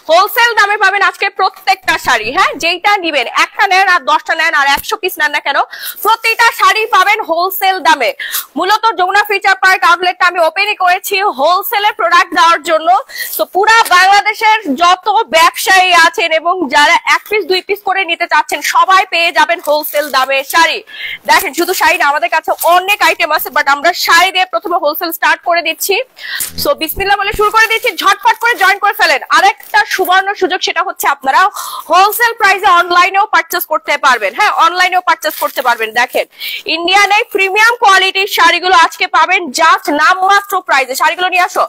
Wholesale দামে পাবেন আজকে প্রত্যেকটা শাড়ি। হ্যাঁ, যেইটা নিবেন, একটা নেন আর 10টা নেন আর 100 পিস নেন না কেন, প্রতিটা শাড়ি পাবেন হোলসেল দামে। মূলত যমুনা ফিউচার পার্ক আউটলেটটা আমি ওপেনই করেছি হোলসেলে প্রোডাক্ট দেওয়ার জন্য। তো পুরা বাংলাদেশের যত ব্যবসায়ী আছেন এবং যারা 1 পিস 2 পিস করে নিতে চাচ্ছেন সবাই পেয়ে যাবেন হোলসেল দামে শাড়ি। দেখেন, শুধু শাড়ি না, আমাদের কাছে অনেক আইটেম আছে, বাট আমরা শাড়ি দিয়ে প্রথমে হোলসেল স্টার্ট করে দিচ্ছি। সো বিসমিল্লাহ বলে শুরু করে দিচ্ছি, ঝটপট করে জয়েন করে ফেলেন। আরেকটা সুবর্ণ সুযোগ, সেটা হচ্ছে আপনারা হোলসেল প্রাইসে অনলাইনেও পারচেজ করতে পারবেন। হ্যাঁ, অনলাইনেও পারচেজ করতে পারবেন। দেখেন, ইন্ডিয়ান এই প্রিমিয়াম কোয়ালিটির শাড়িগুলো আজকে পাবেন জাস্ট নামমাত্র প্রাইসে। শাড়িগুলো নিয়ে আসো।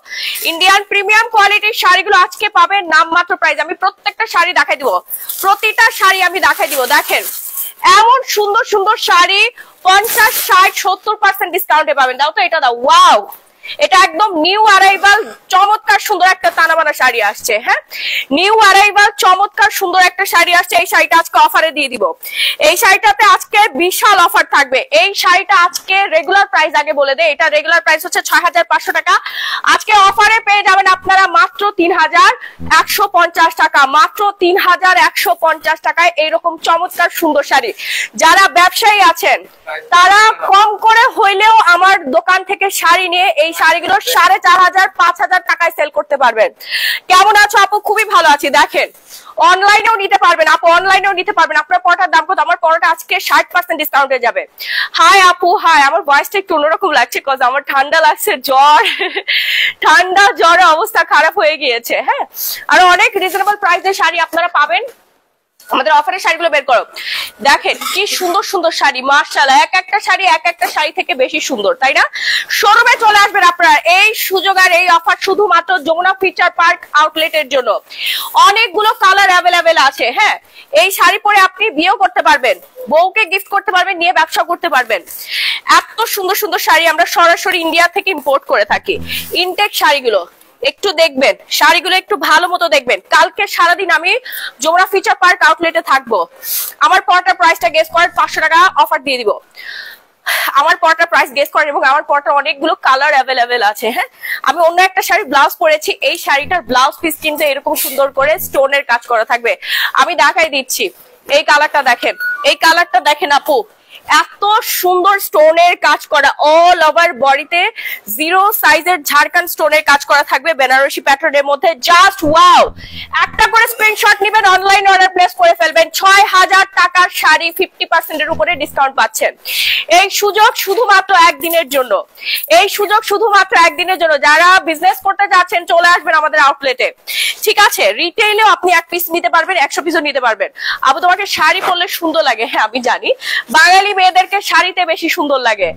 ইন্ডিয়ান প্রিমিয়াম কোয়ালিটির শাড়িগুলো আজকে পাবেন নামমাত্র প্রাইসে। আমি প্রত্যেকটা শাড়ি দেখাই দিব, প্রতিটা শাড়ি আমি দেখাই দিব। দেখেন, এমন সুন্দর সুন্দর শাড়ি 50, 60, 70% ডিসকাউন্টে পাবেন। দাও তো, এটা দাও। ওয়াও, এটা একদম নিউ অ্যারাইভাল চমৎকার সুন্দর একটা তানাবানা শাড়ি আসছে। হ্যাঁ, নিউ অ্যারাইভাল চমৎকার সুন্দর একটা শাড়ি আসছে। এই শাড়িটা আজকে অফারে দিয়ে দিব। এই শাড়িটাতে আজকে বিশাল অফার থাকবে। এই শাড়িটা আজকে রেগুলার প্রাইস আগে বলে দেয়, এটা রেগুলার প্রাইস হচ্ছে 6500 টাকা। আজকে অফারে পেয়ে যাবেন আপনারা মাত্র 3150 টাকা, মাত্র 3150 টাকায় এইরকম চমৎকার সুন্দর শাড়ি। যারা ব্যবসায়ী আছেন তারা কম করে হইলেও আমার দোকান থেকে শাড়ি নিয়ে এই শাড়িগুলো 4500, 5000 টাকায় সেল করতে পারবেন। কেমন আছো আপু? খুবই ভালো আছি। দেখেন, অনলাইনেও নিতে পারবেন আপু, অনলাইনেও নিতে পারবেন। আপনার পরোটার দাম কত? আমার পরোটা আজকে 60% ডিসকাউন্টে যাবে। হাই আপু, হাই। আমার ভয়েসটা একটু অন্যরকম লাগছে, কজ আমার ঠান্ডা লাগছে, জ্বর, ঠান্ডা জ্বরে অবস্থা খারাপ হয়ে গিয়েছে। হ্যাঁ, আর অনেক রিজনেবল প্রাইসে শাড়ি আপনারা পাবেন। আমাদের অফারের শাড়িগুলো বের করো। দেখেন কি সুন্দর সুন্দর শাড়ি, মাশাআল্লাহ। এক একটা শাড়ি থেকে বেশি সুন্দর, তাই না? শোরুমে চলে আসবেন আপনারা। এই সুযোগ আর এই অফার শুধুমাত্র যমুনা ফিউচার পার্ক আউটলেটের জন্য। অনেকগুলো কালার অ্যাভেলেবেল আছে। হ্যাঁ, এই শাড়ি পরে আপনি বিয়েও করতে পারবেন, বউকে গিফট করতে পারবেন, নিয়ে ব্যবসা করতে পারবেন। এত সুন্দর সুন্দর শাড়ি আমরা সরাসরি ইন্ডিয়া থেকে ইম্পোর্ট করে থাকি। ইনটেক শাড়িগুলো একটু দেখবেন, শাড়িগুলো একটু ভালো মতো দেখবেন। কালকে সারাদিন আমি যমুনা ফিউচার পার্ক আউটলেটে থাকবো। আমার পরটার প্রাইসটা গেস করেন, 500 টাকা অফার দিয়ে দিব। আমার পরটার প্রাইস গেস করেন, এবং আমার পরটার অনেকগুলো কালার অ্যাভেলেবেল আছে। হ্যাঁ, আমি অন্য একটা শাড়ি ব্লাউজ পরেছি, এই শাড়িটার ব্লাউজ পিস কিন্তু এরকম সুন্দর করে স্টোনের কাজ করা থাকবে। আমি দেখাই দিচ্ছি। এই কালারটা দেখেন, এই কালারটা দেখেন আপু, এত সুন্দর স্টোনের কাজ করা, অল ওভার বডিতে 0 সাইজের ঝাড়খান্ড স্টোনের কাজ করা থাকবে বেনারসি প্যাটার্নের মধ্যে। Just wow. একটা করে স্ক্রিনশট নেবেন, অনলাইন অর্ডার প্লেস করে ফেলবেন। 6000 টাকার শাড়ি 50% এর উপরে ডিসকাউন্ট পাচ্ছেন। এই সুযোগ শুধুমাত্র একদিনের জন্য, এই সুযোগ শুধুমাত্র একদিনের জন্য। যারা বিজনেস করতে যাচ্ছেন চলে আসবেন আমাদের আউটলেটে। ঠিক আছে, রিটেইলেও আপনি 1 পিস নিতে পারবেন, 100 পিসও নিতে পারবেন। আপু তোমাকে শাড়ি পরলে সুন্দর লাগে। হ্যাঁ, আমি জানি বাঙালি মেয়েদেরকে শাড়িতে বেশি সুন্দর লাগে।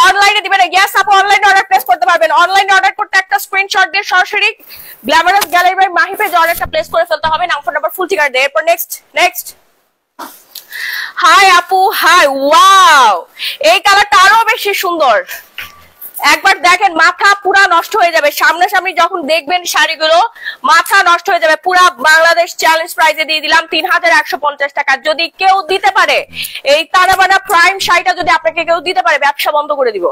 অনলাইনে দিবেন? ইয়েস আপু, অনলাইনে অর্ডার প্লেস করতে পারবেন। অনলাইনে অর্ডার করতে একটা স্ক্রিনশট দিয়ে সরাসরি গ্ল্যামারাস গ্যালারি বাই মাহি পেজে অর্ডারটা প্লেস করে ফেলতে হবে। নাম, ফোন নাম্বার, ফুল ঠিকানা দিয়ে। এরপর নেক্সট। হাই আপু, হাই। ওয়াও, এই কালারটা আরো বেশি সুন্দর। একবার দেখেন, মাথা পুরা নষ্ট হয়ে যাবে। সামনাসামনি যখন দেখবেন শাড়িগুলো মাথা নষ্ট হয়ে যাবে। পুরা বাংলাদেশ চ্যালেঞ্জ প্রাইজে দিয়ে দিলাম 3150 টাকা। যদি কেউ দিতে পারে এই তানাবানা প্রাইম শাড়িটা, যদি আপনাকে কেউ দিতে পারে, ব্যবসা বন্ধ করে দিব।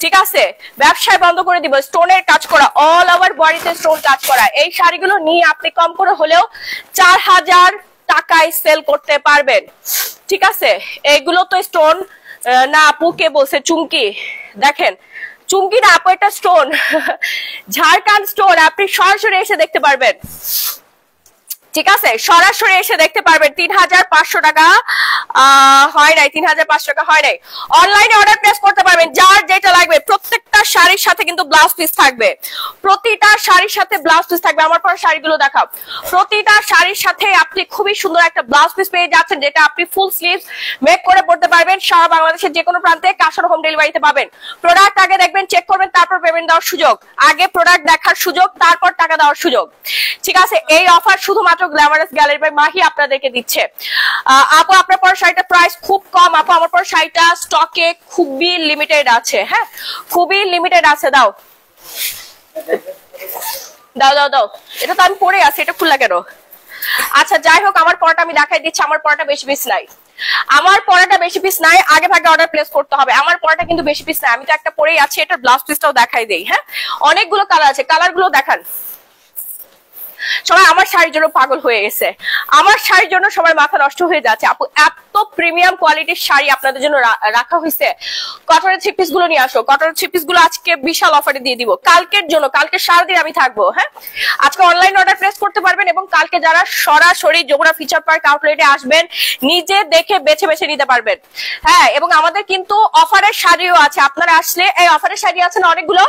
ঠিক আছে, ব্যবসায় বন্ধ করে দিব। স্টোনের কাজ করা, অল ওভার বডিতে স্টোন কাজ করা। এই শাড়িগুলো নিয়ে আপনি কম করে হলেও 4000 টাকায় সেল করতে পারবেন। ঠিক আছে, এইগুলো তো স্টোন না আপু, কে বলছে চুমকি? দেখেন, চুমকি না আপু, এটা স্টোন, ঝাড়খান্ড স্টোন। আপনি সরাসরি এসে দেখতে পারবেন। ঠিক আছে, সরাসরি এসে দেখতে পারবেন। 3500 টাকা হয় নাই, 3500 টাকা হয় নাই। অনলাইনে অর্ডার প্লেস করতে পারবেন, যার যেটা লাগবে। প্রত্যেকটা শাড়ির সাথে কিন্তু ব্লাউজ পিস থাকবে, প্রতিটা শাড়ির সাথে ব্লাউজ পিস থাকবে। আমার পর শাড়িগুলো দেখাও। প্রতিটা শাড়ির সাথে আপনি খুবই সুন্দর একটা ব্লাউজ পিস পেয়ে যাচ্ছেন, যেটা আপনি ফুল স্লিভ মেক করে পড়তে পারবেন। সারা বাংলাদেশের যে কোনো প্রান্তে ক্যাশ অন হোম ডেলিভারিতে পাবেন। প্রোডাক্ট আগে দেখবেন, চেক করবেন, তারপর পেমেন্ট দেওয়ার সুযোগ। আগে প্রোডাক্ট দেখার সুযোগ, তারপর টাকা দেওয়ার সুযোগ। ঠিক আছে, এই অফার শুধুমাত্র গ্ল্যামারাস গ্যালারি বাই মাহি আপনাদেরকে দিচ্ছে। আপু আপনার পর শাড়িটার প্রাইস খুব কম। আপু আমার পর শাড়িটা স্টকে খুবই লিমিটেড আছে। হ্যাঁ, খুবই লিমিটেড আছে। দাও দাও দাও দাও, এটা তো আমি পরে আছি, এটা খুললা কেন? আচ্ছা যাই হোক, আমার পরটা আমি দেখাই দিচ্ছি। আমার পরটা বেশি পিস নাই, আমার পরাটা বেশি পিস নাই। আগে ভাগে অর্ডার প্লেস করতে হবে। আমার পরাটা কিন্তু বেশি পিস নাই, আমি তো একটা পরেই আছি। এটার ব্লাউজ পিসটাও দেখাই দেই। হ্যাঁ, অনেকগুলো কালার আছে, কালার গুলো দেখান। সবাই আমার শাড়ির জন্য পাগল হয়ে গেছে, আমার শাড়ির জন্য সবার মাথা নষ্ট হয়ে যাচ্ছে। আপু এত প্রিমিয়াম কোয়ালিটির শাড়ি আপনাদের জন্য রাখা হয়েছে। কটনের থ্রি পিস গুলো নিয়ে আসো, কটনের থ্রি পিস গুলো আজকে বিশাল অফারে দিয়ে দিব কালকের জন্য। কালকে সারাদিন আমি থাকবো। হ্যাঁ, আজকে অনলাইন অর্ডার প্লেস করতে পারবেন এবং কালকে যারা সরাসরি যমুনা ফিচার পার্ক আউটলেটে আসবেন নিজে দেখে বেছে বেছে নিতে পারবেন। হ্যাঁ, এবং আমাদের কিন্তু অফারের শাড়িও আছে, আপনারা আসলে এই অফারের শাড়ি আছে না অনেকগুলো,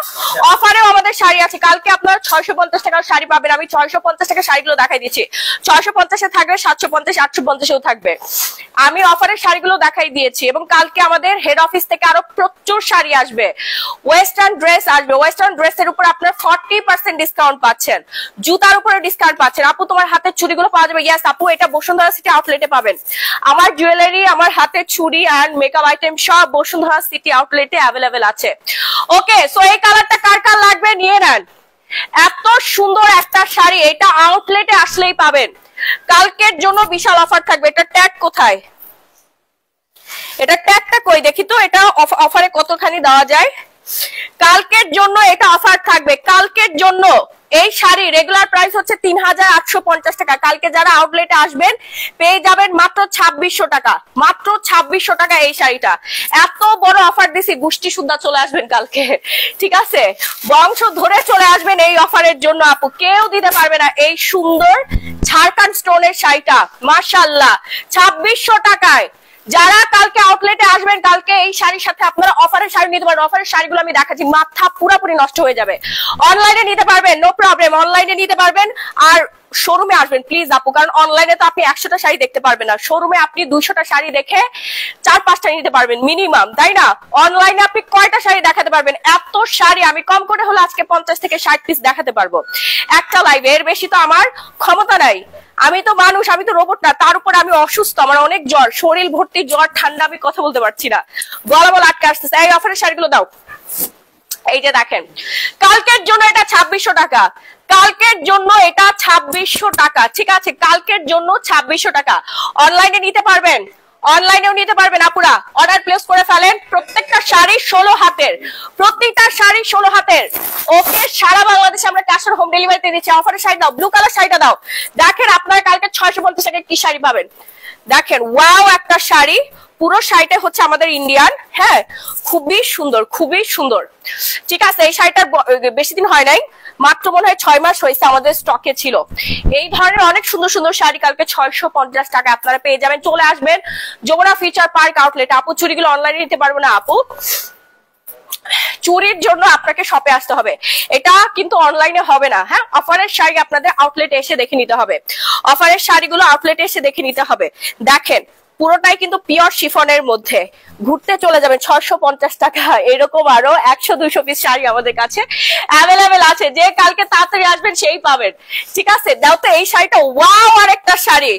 অফারেও আমাদের শাড়ি আছে। কালকে আপনারা 650 টাকার শাড়ি পাবেন। আমি 650 টাকার শাড়িগুলো দেখাই দিচ্ছি। 650-এ থাকবে, 750, 850-এও থাকবে। আমি অফারের শাড়িগুলো দেখাই দিয়েছি এবং কালকে আমাদের হেড অফিস থেকে আরো প্রচুর শাড়ি আসবে, ওয়েস্টার্ন ড্রেস আসবে। ওয়েস্টার্ন ড্রেসের উপর আপনার 40% ডিসকাউন্ট পাচ্ছেন, জুতার উপরে ডিসকাউন্ট পাচ্ছেন। আপু তোমার হাতের চুড়িগুলো পাওয়া যাবে? ইয়েস আপু, এটা বসুন্ধরা সিটি আউটলেটে পাবেন। আমার জুয়েলারি, আমার হাতের চুড়ি এন্ড মেকআপ আইটেম সব বসুন্ধরা সিটি আউটলেটে অ্যাভেলেবেল আছে। ওকে, সো এই কালারটা কার কার লাগবে নিয়ে নেন। এত সুন্দর একটা শাড়ি, এটা আউটলেটে আসলেই পাবেন। কালকের জন্য বিশাল অফার থাকবে। এটা ট্যাগ কোথায়? এটা ট্যাগটা কই দেখি তো, এটা অফারে কতখানি দেওয়া যায়। কালকের জন্য এটা অফার থাকবে। কালকের জন্য এই শাড়ি রেগুলার প্রাইস হচ্ছে 3850 টাকা। কালকে যারা আউটলেটে আসবেন পেয়ে যাবেন মাত্র 2600 টাকা, মাত্র 2600 টাকা এই শাড়িটা। এত বড় অফার দিছি, গোষ্ঠী সুদ্ধা চলে আসবেন কালকে, ঠিক আছে? বংশ ধরে চলে আসবেন এই অফারের জন্য। আপু কেউ দিতে পারবে না এই সুন্দর ঝাড়খান্ড স্টোনের শাড়িটা, মাশাআল্লাহ 2600 টাকায়। যারা কালকে আউটলেটে আসবেন কালকে এই শাড়ির সাথে আপনারা অফারের শাড়ি নিতে পারেন। অফারের শাড়িগুলো আমি দেখাচ্ছি, মাথা পুরোপুরি নষ্ট হয়ে যাবে। অনলাইনে নিতে পারবেন, নো প্রবলেম, অনলাইনে নিতে পারবেন। আর শোরুমে আসবেন প্লিজ আপু, কারণ অনলাইনে তো আপনি 100টা শাড়ি দেখতে পারবেন না, শোরুমে আপনি 200টা শাড়ি দেখে 4-5টা নিতে পারবেন মিনিমাম, তাই না? অনলাইনে আপনি কয়টা শাড়ি দেখাতে পারবেন? এত শাড়ি আমি কম করে হলে আজকে 50 থেকে 60 পিস দেখাতে পারবো একটা লাইভে, এর বেশি তো আমার ক্ষমতা নাই। আমি তো মানুষ, আমি তো রোবট না। তার উপর আমি অসুস্থ, আমার অনেক জ্বর, শরীর ভর্তি জ্বর, ঠান্ডা, আমি কথা বলতে পারছি না, গলা বলা আটকে আসতেছে। এই অফারের শাড়িগুলো দাও। এই যে দেখেন, কালকের জন্য এটা 2600 টাকা, কালকের জন্য এটা 2600 টাকা, ঠিক আছে? কালকের জন্য 2600 টাকা। অনলাইনে নিতে পারবেন, অনলাইনেও নিতে পারবেন। আপুরা অর্ডার প্লেস করে ফেলেন। প্রত্যেকটা শাড়ি 16 হাতের, প্রত্যেকটা শাড়ি 16 হাতের। ওকে, সারা বাংলাদেশে আমরা ক্যাশ অন হোম ডেলিভারিতে দিচ্ছি। অফারের শাড়ি দাও, ব্লু কালার শাড়িটা দাও। দেখেন আপনারা কালকে 650 টাকায় কি শাড়ি পাবেন। দেখেন, ওয়াও একটা শাড়ি, পুরো শাড়িটা হচ্ছে আমাদের ইন্ডিয়ান। হ্যাঁ, খুবই সুন্দর, খুবই সুন্দর, ঠিক আছে? এই শাড়িটার বেশি দিন হয় নাই, মাত্র মনে হয় 6 মাস হয়েছে আমাদের স্টকে ছিল। এই ধরনের অনেক সুন্দর সুন্দর শাড়ি কালকে 650 টাকা আপনারা পেয়ে যাবেন। চলে আসবেন যমুনা ফিচার পার্ক আউটলেট। আপু চুড়িগুলো অনলাইনে নিতে পারবো না আপু, চুরির জন্য আপনাকে শপে আসতে হবে, এটা কিন্তু অনলাইনে হবে না। হ্যাঁ, অফারের শাড়ি আপনাদের আউটলেটে এসে দেখে নিতে হবে, অফারের শাড়িগুলো আউটলেটে এসে দেখে নিতে হবে। দেখেন পুরোটাই কিন্তু পিওর শিফনের মধ্যে, ঘুরতে চলে যাবেন 650 টাকা। এরকম আরো 100-200 পিস শাড়ি আমাদের কাছে অ্যাভেলেবেল আছে, যে কালকে তাড়াতাড়ি আসবেন সেই পাবেন, ঠিক আছে? দাও তো এই শাড়িটা, ওয়াও আর একটা শাড়ি।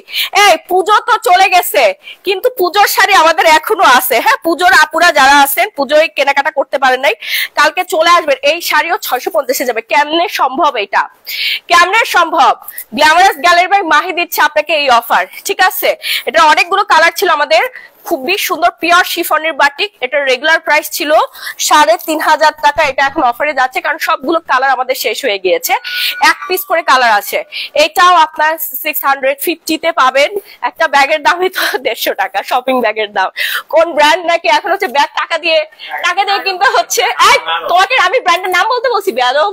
এই পুজো তো চলে গেছে কিন্তু পুজোর শাড়ি আমাদের এখনো আছে। হ্যাঁ, পুজোর আপুরা যারা আছেন পুজোয় কেনাকাটা করতে পারেন নাই, কালকে চলে আসবেন। এই শাড়িও 650-এ যাবে। কেমনে সম্ভব এটা, কেমনে সম্ভব? গ্ল্যামারাস গ্যালারি বাই মাহি দিচ্ছে আপনাকে এই অফার, ঠিক আছে? এটা অনেকগুলো কালার ছিল আমাদের, খুবই সুন্দর পিওর শিফনের বাটিক। এটা রেগুলার প্রাইস ছিল 3500 টাকা, এটা এখন অফারে যাচ্ছে কারণ সবগুলো কালার আমাদের শেষ হয়ে গিয়েছে। এক পিস করে কালার আছে। এটাও আপনার 650-তে পাবেন। একটা ব্যাগের দামই তো 150 টাকা, শপিং ব্যাগের দাম। কোন ব্র্যান্ড নাকি এখন হচ্ছে ব্যাগ টাকা দিয়ে কিনতে হচ্ছে। তোমাকে আমি ব্র্যান্ডের নাম বলতে বলছি বেয়াদব।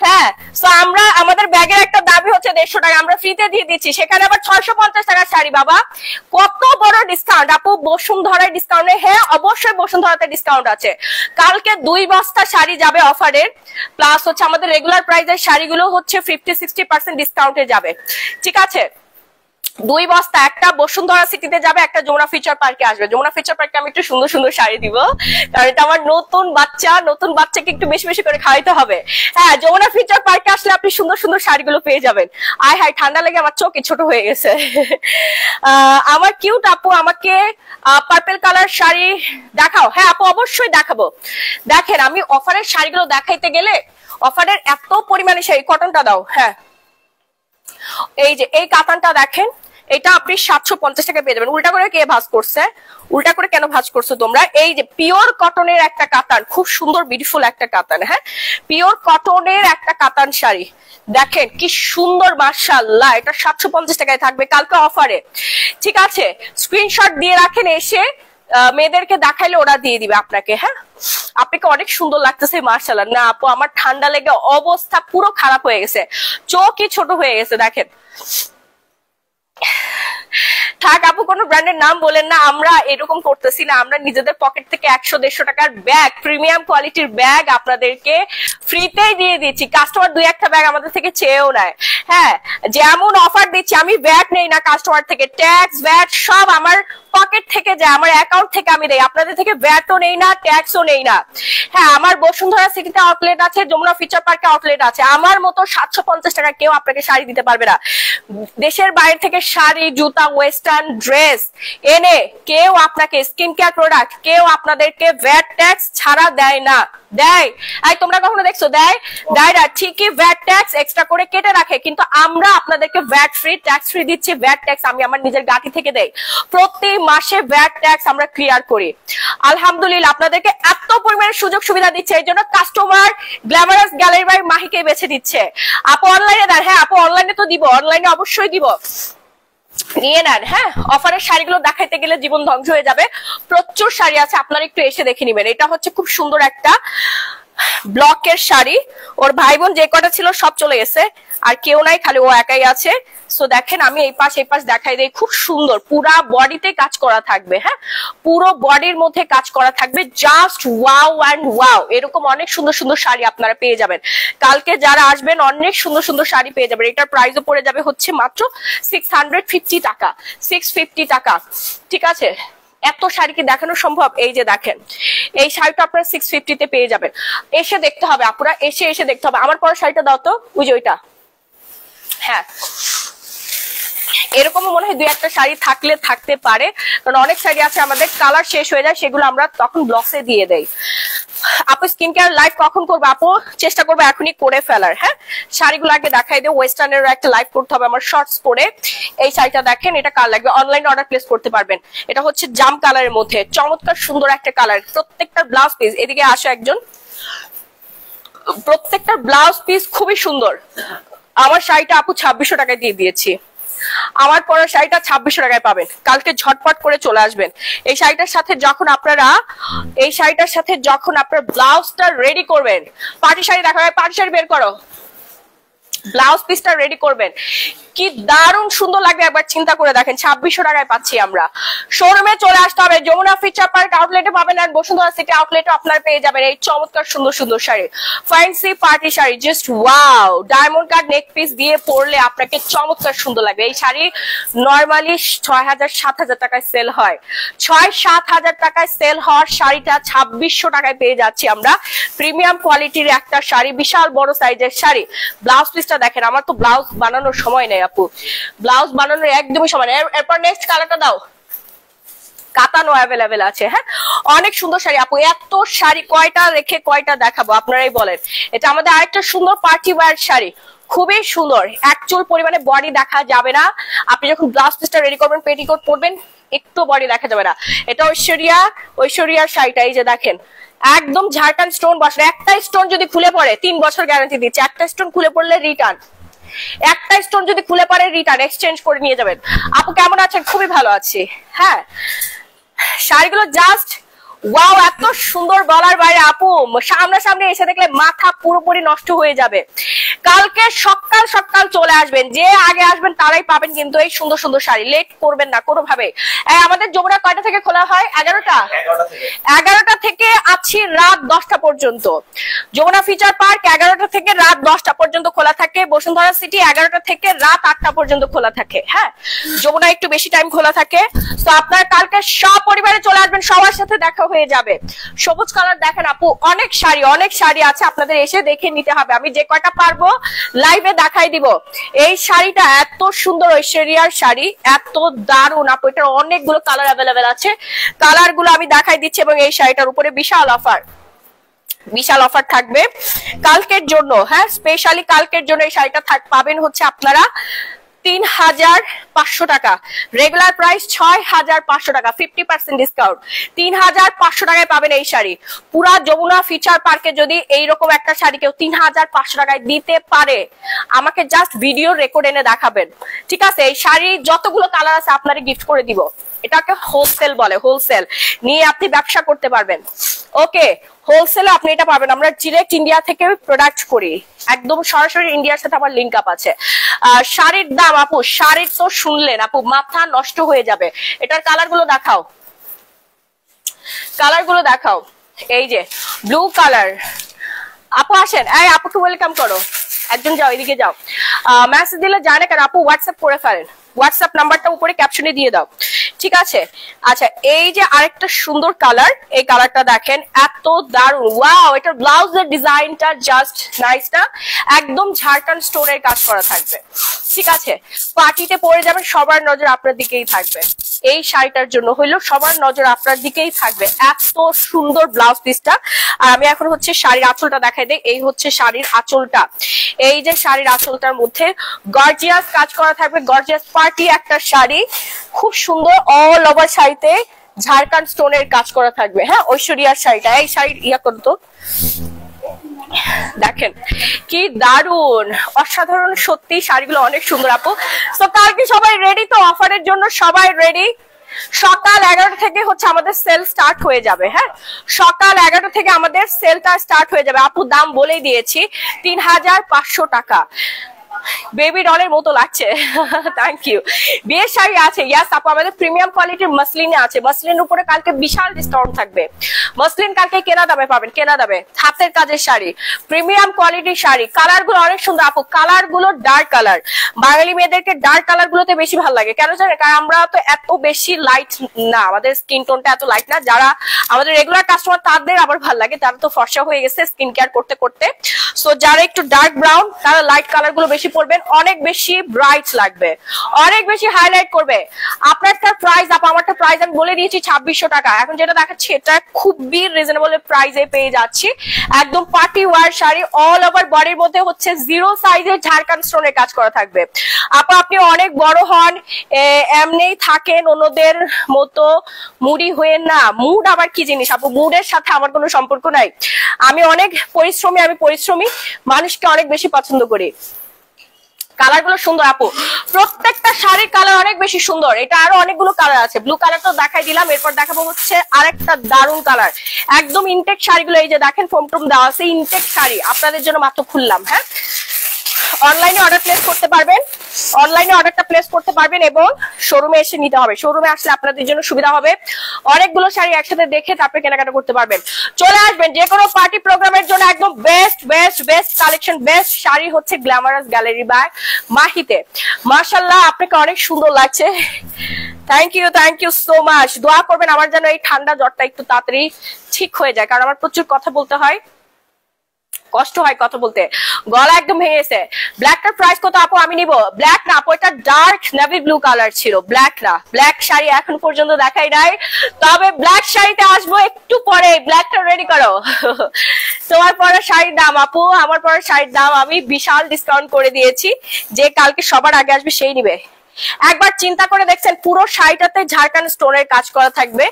হ্যাঁ, তো আমরা আমাদের ব্যাগের একটা দামই হচ্ছে 150 টাকা, আমরা ফ্রিতে দিয়ে দিচ্ছি। সেখানে আবার 650 টাকার শাড়ি, বাবা কত বড় ডিসকাউন্ট। আপু বসুন্ধরায় ডিসকাউন্টে? হ্যাঁ অবশ্যই বসুন্ধরাতে ডিসকাউন্ট আছে। কালকে 2 বস্তা শাড়ি যাবে অফারের, প্লাস হচ্ছে আমাদের রেগুলার প্রাইসের শাড়িগুলো হচ্ছে 50-60% ডিসকাউন্টে যাবে, ঠিক আছে? 2 বস্তা, একটা বসুন্ধরা সিটিতে যাবে, একটা যমুনা ফিচার পার্কে আসবে। যমুনা ফিচার পার্কে আমি একটু সুন্দর সুন্দর শাড়ি দিব, কারণ এটা আমার নতুন বাচ্চাকে একটু বেশি বেশি করে খাওয়াইতে হবে। হ্যাঁ, যমুনা ফিচার পার্কে আসলে আপনি সুন্দর সুন্দর শাড়িগুলো পেয়ে যাবেন। আয় হায়, ঠান্ডা লেগে আমার চোখ ছোট হয়ে গেছে। আমার কিউট আপু আমাকে পার্পল কালার শাড়ি দেখাও। হ্যাঁ আপু, অবশ্যই দেখাবো। দেখেন, আমি অফারের শাড়িগুলো দেখাইতে গেলে অফারের এত পরিমাণে শাড়ি। কটনটা দাও। হ্যাঁ, এই যে এই কাতানটা দেখেন, এটা আপনি 750 টাকা পেয়ে যাবেন। উল্টা করে কে ভাঁজ করছে? উল্টা করে কেন ভাঁজ করছো তোমরা? এই যে পিওর কটনের একটা কাতান, খুব সুন্দর বিউটিফুল একটা কাতান, হ্যাঁ পিওর কটনের একটা কাতান শাড়ি, দেখেন কি সুন্দর মাশাআল্লাহ। এটা 750 টাকায় থাকবে কালকে অফারে, ঠিক আছে? স্ক্রিনশট দিয়ে রাখেন, এসে মেয়েদেরকে দেখাইলে ওরা দিয়ে দিবে আপনাকে। হ্যাঁ আপনাকে অনেক সুন্দর লাগতেছে মাশাআল্লাহ। না আপু আমার ঠান্ডা লেগে অবস্থা পুরো খারাপ হয়ে গেছে, চোখই ছোট হয়ে গেছে। দেখেন থাক আপু কোনো ব্র্যান্ডের নাম বলেন না, আমরা এরকম করতেছি না, আমরা নিজেদের পকেট থেকে 100-150 টাকার ব্যাগ, প্রিমিয়াম কোয়ালিটির ব্যাগ আপনাদেরকে ফ্রিতেই দিয়ে দিচ্ছি। কাস্টমার 2-1টা ব্যাগ আমাদের থেকে চেয়েও নেয়। হ্যাঁ যেমন অফার দিচ্ছি, আমি ব্যাগ নেই না কাস্টমার থেকে, ট্যাক্স ভ্যাট সব আমার পকেট থেকে যায়, আমার অ্যাকাউন্ট থেকে আমি দেই, আপনাদের থেকে ভ্যাটও নেই না, ট্যাক্সও নেই না। হ্যাঁ আমার বসুন্ধরা সিটিতে আউটলেট আছে, যমুনা ফিচার পার্কে আউটলেট আছে। আমার মতো 750 টাকা কেউ আপনাকে শাড়ি দিতে পারবে না। দেশের বাইরে থেকে শাড়ি, জুতা, ওয়েস্টার্ন ড্রেস এনে কেউ আপনাকে, স্কিন কেয়ার প্রোডাক্ট কেউ আপনাদেরকে ভ্যাট ট্যাক্স ছাড়া দেয় না। দেয়? এই তোমরা কখনো দেখছো দেয়? দেয় না। ঠিকই ভ্যাট ট্যাক্স এক্সট্রা করে কেটে রাখে, কিন্তু আমরা আপনাদেরকে ভ্যাট ফ্রি, ট্যাক্স ফ্রি দিচ্ছি। ভ্যাট ট্যাক্স আমি আমার নিজের গাঁটি থেকে দেই, প্রতি মাসে ভ্যাট ট্যাক্স আমরা ক্লিয়ার করি। আলহামদুলিল্লাহ আপনাদেরকে এত পরিমাণে সুযোগ সুবিধা দিচ্ছে, এই জন্য কাস্টমার গ্ল্যামারাস গ্যালারি বাই মাহিকে বেছে দিচ্ছে। আপু অনলাইনে দেন? হ্যাঁ আপু অনলাইনে তো দিব, অনলাইনে অবশ্যই দিব, নিয়ে নেন। হ্যাঁ অফারের শাড়িগুলো দেখাইতে গেলে জীবন ধ্বংস হয়ে যাবে, প্রচুর শাড়ি আছে, আপনারা একটু এসে দেখে নিবেন। এটা হচ্ছে খুব সুন্দর একটা ব্লকের শাড়ি, ওর ভাই বোন যে কটা ছিল সব চলে গেছে, আর কেউ নাই, খালি ও একাই আছে। সো দেখেন আমি এই পাশ দেখাই দেই, খুব সুন্দর পুরা বডিতে কাজ করা থাকবে। হ্যাঁ পুরো বডির মধ্যে কাজ করা থাকবে, জাস্ট ওয়াও অ্যান্ড ওয়াও। এরকম অনেক সুন্দর সুন্দর শাড়ি আপনারা পেয়ে যাবেন, কালকে যারা আসবেন অনেক সুন্দর সুন্দর শাড়ি পেয়ে যাবেন। এটার প্রাইসও পড়ে যাবে হচ্ছে মাত্র 650 টাকা, 650 টাকা, ঠিক আছে? এত শাড়ি কি দেখানো সম্ভব? এই যে দেখেন এই শাড়িটা আপনারা 650 তে পেয়ে যাবেন। এসে দেখতে হবে আপুরা, এসে দেখতে হবে। আমার পরা শাড়িটা দাও তো, ওই যে ওইটা। হ্যাঁ এরকমও মনে হয় 2-1টা শাড়ি থাকলে থাকতে পারে, কারণ অনেক শাড়ি আছে আমাদের কালার শেষ হয়ে যায়, সেগুলো আমরা তখন ব্লকসে দিয়ে দেই। আপু স্কিন কেয়ার লাইভ কখন করবো? আপু চেষ্টা করবো এখনই করে ফেলার। হ্যাঁ শাড়িগুলো আগে দেখাই দেয়, ওয়েস্টার্নের একটা লাইভ করতে হবে আমার শর্টস পরে। এই শাড়িটা দেখেন, এটা কার লাগবে অনলাইনে অর্ডার প্লেস করতে পারবেন। এটা হচ্ছে জাম কালারের মধ্যে চমৎকার সুন্দর একটা কালার, প্রত্যেকটা ব্লাউজ পিস, এদিকে আসে একজন, প্রত্যেকটা ব্লাউজ পিস খুবই সুন্দর। আমার শাড়িটা আপু 2600 টাকায় দিয়ে দিয়েছি, আমার পরা শাড়িটা 2600 টাকায় পাবেন, কালকে ঝটপট করে চলে আসবেন। এই শাড়িটার সাথে যখন আপনারা ব্লাউজটা রেডি করবেন, পার্টি শাড়ি দেখা হয়, পার্টি শাড়ি বের করো, ব্লাউজ পিসটা রেডি করবেন, কি দারুণ সুন্দর লাগবে একবার চিন্তা করে দেখেন। 2600 টাকায় পাচ্ছি আমরা। শোরুমে চলে আসতে হবে, যমুনা ফিচার পার্ক আউটলেটে পাবেন, আর বসুন্ধরা সিটি আউটলেটে আপনারা পেয়ে যাবেন এই চমৎকার সুন্দর সুন্দর sari, fancy party sari, just wow. Diamond cut নেক পিস দিয়ে পরলে আপনাকে চমৎকার সুন্দর লাগবে। এই শাড়ি নরমালি 6000-7000 টাকায় সেল হয়, 6-7 টাকায় সেল হওয়ার শাড়িটা 2600 টাকায় পেয়ে যাচ্ছি আমরা। প্রিমিয়াম কোয়ালিটির একটা শাড়ি, বিশাল বড় সাইজের শাড়ি। ব্লাউজ পিসটা দেখেন, আমার তো ব্লাউজ বানানোর সময় নেই আপু, ব্লাউজ বানানোর একদমই সময় নেই। এরপর নেক্সট কালারটা দাও, কাতানো অ্যাভেলেবেল আছে। হ্যাঁ অনেক সুন্দর শাড়ি আপু, এত শাড়ি কয়টা রেখে কয়টা দেখাবো আপনারাই বলেন। এটা আমাদের আরেকটা সুন্দর পার্টি ওয়্যার শাড়ি, খুবই সুন্দর, একচুল পরিমাণে বডি দেখা যাবে না। আপনি যখন ব্লাউজ পিসটা রেডি করবেন, পেটিকোট পরবেন, একটু বডি দেখা যাবে না। এটা ঐশ্বরিয়ার শাড়িটা, এই যে দেখেন একদম ঝাড়খান্ড স্টোন বসে। একটা স্টোন যদি খুলে পড়ে 3 বছর গ্যারান্টি দিচ্ছে, একটা স্টোন খুলে পড়লে রিটার্ন, একটা স্টোন যদি খুলে পড়ে রিটার্ন, এক্সচেঞ্জ করে নিয়ে যাবেন। আপু কেমন আছেন? খুবই ভালো আছি। হ্যাঁ শাড়িগুলো জাস্ট ওয়াও, এত সুন্দর বলার বাইরে আপু, সামনাসামনি এসে দেখলে মাথা পুরোপুরি নষ্ট হয়ে যাবে। কালকে সকাল সকাল চলে আসবেন, যে আগে আসবেন তারাই পাবেন কিন্তু এই সুন্দর সুন্দর শাড়ি, লেট করবেন না কোনোভাবে। আমাদের যমুনা কয়টা থেকে খোলা হয়? 11টা থেকে আছি রাত 10টা পর্যন্ত। যমুনা ফিচার পার্ক 11টা থেকে রাত 10টা পর্যন্ত খোলা থাকে, বসুন্ধরা সিটি 11টা থেকে রাত 8টা পর্যন্ত খোলা থাকে। হ্যাঁ যমুনা একটু বেশি টাইম খোলা থাকে। তো আপনারা কালকে সপরিবারে চলে আসবেন, সবার সাথে দেখা হয়ে যাবে। সবুজ কালার দেখেন আপু, অনেক শাড়ি আছে, আপনাদের এসে দেখে নিতে হবে। আমি যে কয়টা পারবো লাইভে দেখাই দিব। এই শাড়িটা এত সুন্দর, ঐশ্বরিয়ার শাড়ি, এত দারুণ আপু। এটার অনেকগুলো কালার অ্যাভেলেবেল আছে, কালার গুলো আমি দেখাই দিচ্ছি। এবং এই শাড়িটার উপরে বিশাল অফার থাকবে কালকের জন্য। হ্যাঁ স্পেশালি কালকের জন্য এই শাড়িটা পাবেন হচ্ছে আপনারা ৩৫০০ টাকা, রেগুলার প্রাইস ৬৫০০ টাকা, 50% ডিসকাউন্ট, ৩৫০০ টাকায় পাবেন এই শাড়ি। পুরা যমুনা ফিচার পার্কে যদি এইরকম একটা শাড়ি কেউ ৩৫০০ টাকায় দিতে পারে, আমাকে জাস্ট ভিডিও রেকর্ড এনে দেখাবেন, ঠিক আছে? এই শাড়ি যতগুলো কালার আছে আপনারে গিফট করে দিব। এটাকে হোলসেল বলে, হোলসেল নিয়ে আপনি ব্যবসা করতে পারবেন। ওকে, হোলসেলে আপনি এটা পাবেন। আমরা ডিরেক্ট ইন্ডিয়া থেকে প্রোডাক্ট করি, একদম সরাসরি ইন্ডিয়ার সাথে আমার লিঙ্ক আপ আছে। শাড়ির দাম আপু, শাড়ির তো শুনলেন আপু, মাথা নষ্ট হয়ে যাবে। এটার কালার গুলো দেখাও, কালার গুলো দেখাও। এই যে ব্লু কালার, আপু আসেন, এই আপুকে ওয়েলকাম করো, একজন যাও, এদিকে যাও। মেসেজ দিলে যায় না কেন আপু? হোয়াটসঅ্যাপ করে ফেলেন, হোয়াটসঅ্যাপ নাম্বারটা উপরে ক্যাপশনে দিয়ে দাও, ঠিক আছে? আচ্ছা, এই যে আরেকটা সুন্দর কালার, এই কালারটা দেখেন, এত দারুণ, ওয়াও! এটার ব্লাউজের ডিজাইনটা জাস্ট নাইস না? একদম ঝাড়খণ্ড স্টোনের কাজ করা থাকবে, ঠিক আছে? পার্টিতে পরে যাবেন, সবার নজর আপনার দিকেই থাকবে। এই শাড়িটার জন্য হইলো সবার নজর আপনার দিকেই থাকবে, এত সুন্দর ব্লাউজ পিসটা। আর আমি এখন হচ্ছে শাড়ির আঁচলটা দেখাই দেই। এই হচ্ছে শাড়ির আঁচলটা, এই যে শাড়ির আঁচলটার মধ্যে গর্জিয়াস কাজ করা থাকবে, গর্জিয়াস পার্টি একটা শাড়ি, খুব সুন্দর। অল ওভার শাড়িতে ঝাড়খণ্ড স্টোনের কাজ করা থাকবে। হ্যাঁ, ঐশ্বরিয়ার শাড়িটা, এই শাড়ির ইয়া করতো, দেখেন কি দারুন, অসাধারণ, সত্যি শাড়িগুলো অনেক সুন্দর আপু। তো কালকে সবাই রেডি তো? অফারের জন্য সবাই রেডি? সকাল 11টা থেকে হচ্ছে আমাদের সেল স্টার্ট হয়ে যাবে। হ্যাঁ, সকাল 11টা থেকে আমাদের সেলটা স্টার্ট হয়ে যাবে। আপু দাম বলেই দিয়েছি, ৩৫০০ টাকা। বেবি ডলের মতো লাগছে, থ্যাংক ইউ। বিয়ের শাড়ি আছে, ইয়াস আপু, আমাদের প্রিমিয়াম কোয়ালিটির মাসলিনে আছে। মাসলিনের উপরে কালকে বিশাল ডিসকাউন্ট থাকবে। মাসলিন কালকে কেনা দামে পাবেন, কেনা দামে, হাতের কাজের শাড়ি, প্রিমিয়াম কোয়ালিটির শাড়ি। কালার গুলো অনেক সুন্দর আপু, কালার গুলো ডার্ক কালার। বাঙালি মেয়েদেরকে ডার্ক কালার গুলোতে বেশি ভালো লাগে, কেন জানেন? কারণ আমরা তো এত বেশি লাইট না, আমাদের স্কিন টোনটা এত লাইট না। যারা আমাদের রেগুলার কাস্টমার তাদের আবার ভালো লাগে, তারা তো ফর্সা হয়ে গেছে স্কিন কেয়ার করতে করতে। সো যারা একটু ডার্ক ব্রাউন, তারা লাইট কালার গুলো বেশি পরবেন, অনেক বেশি ব্রাইট লাগবে, অনেক বেশি হাইলাইট করবে। আপনারটার প্রাইস আপু, আমারটা প্রাইস আমি বলে দিয়েছি 2600 টাকা। এখন যেটা দেখাচ্ছি এটা খুবই রিজনেবল প্রাইসে পেয়ে যাচ্ছি, একদম party wear sari. All over বডির মধ্যে হচ্ছে 0 সাইজের ঝাড়খণ্ড স্টোনের কাজ করা থাকবে। আপু আপনি অনেক বড় হন, এমনি থাকেন অন্যদের মতো মুডি হয়েন না। মুড আবার কি জিনিস আপু? মুডের সাথে আমার কোনো সম্পর্ক নাই। আমি অনেক পরিশ্রমী, আমি পরিশ্রমী মানুষকে অনেক বেশি পছন্দ করি। কালার গুলো সুন্দর আপু, প্রত্যেকটা শাড়ির কালার অনেক বেশি সুন্দর। এটা আরো অনেকগুলো কালার আছে, ব্লু কালার তো দেখাই দিলাম, এরপর দেখাবো হচ্ছে আরেকটা দারুন কালার, একদম ইনটেক শাড়িগুলো। এই যে দেখেন ফোম টোম দেওয়া আছে, ইনটেক শাড়ি আপনাদের জন্য মাত্র খুললাম। হ্যাঁ, অনলাইনে অর্ডার প্লেস করতে পারবেন, অনলাইনে অর্ডারটা প্লেস করতে পারবেন এবং শোরুমে এসে নিতে হবে। শোরুমে আসলে আপনাদের জন্য সুবিধা হবে, অনেকগুলো শাড়ি একসাথে দেখে তারপরে কেনাকাটা করতে পারবেন। চলে আসবেন যে কোনো পার্টি প্রোগ্রামের জন্য, একদম best best best collection, best sari হচ্ছে গ্ল্যামারাস গ্যালারি বাই মাহিতে। মাশাআল্লাহ, আপনাকে অনেক সুন্দর লাগছে, থ্যাংক ইউ সো মাচ। দোয়া করবেন আমার যেন এই ঠান্ডা জ্বরটা একটু তাড়াতাড়ি ঠিক হয়ে যায়, কারণ আমার প্রচুর কথা বলতে হয়, কষ্ট হয় কথা বলতে, গলা একদম ভেঙে গেছে। ব্ল্যাকটার প্রাইস কত আপু? আমি নিব। ব্ল্যাক না আপু, এটা ডার্ক নেভি ব্লু কালার ছিল, ব্ল্যাক না। ব্ল্যাক শাড়ি এখন পর্যন্ত দেখাই নাই, তবে ব্ল্যাক শাড়িতে আসবো একটু পরে। ব্ল্যাকটা রেডি করো। তোমার পরে শাড়ির দাম আপু, আমার পরে শাড়ির দাম আমি বিশাল ডিসকাউন্ট করে দিয়েছি, যে কালকে সবার আগে আসবে সেই নিবে। একবার চিন্তা করে দেখছেন, পুরো শাড়িটাতে ঝাড়খণ্ড স্টোনের কাজ করা থাকবে।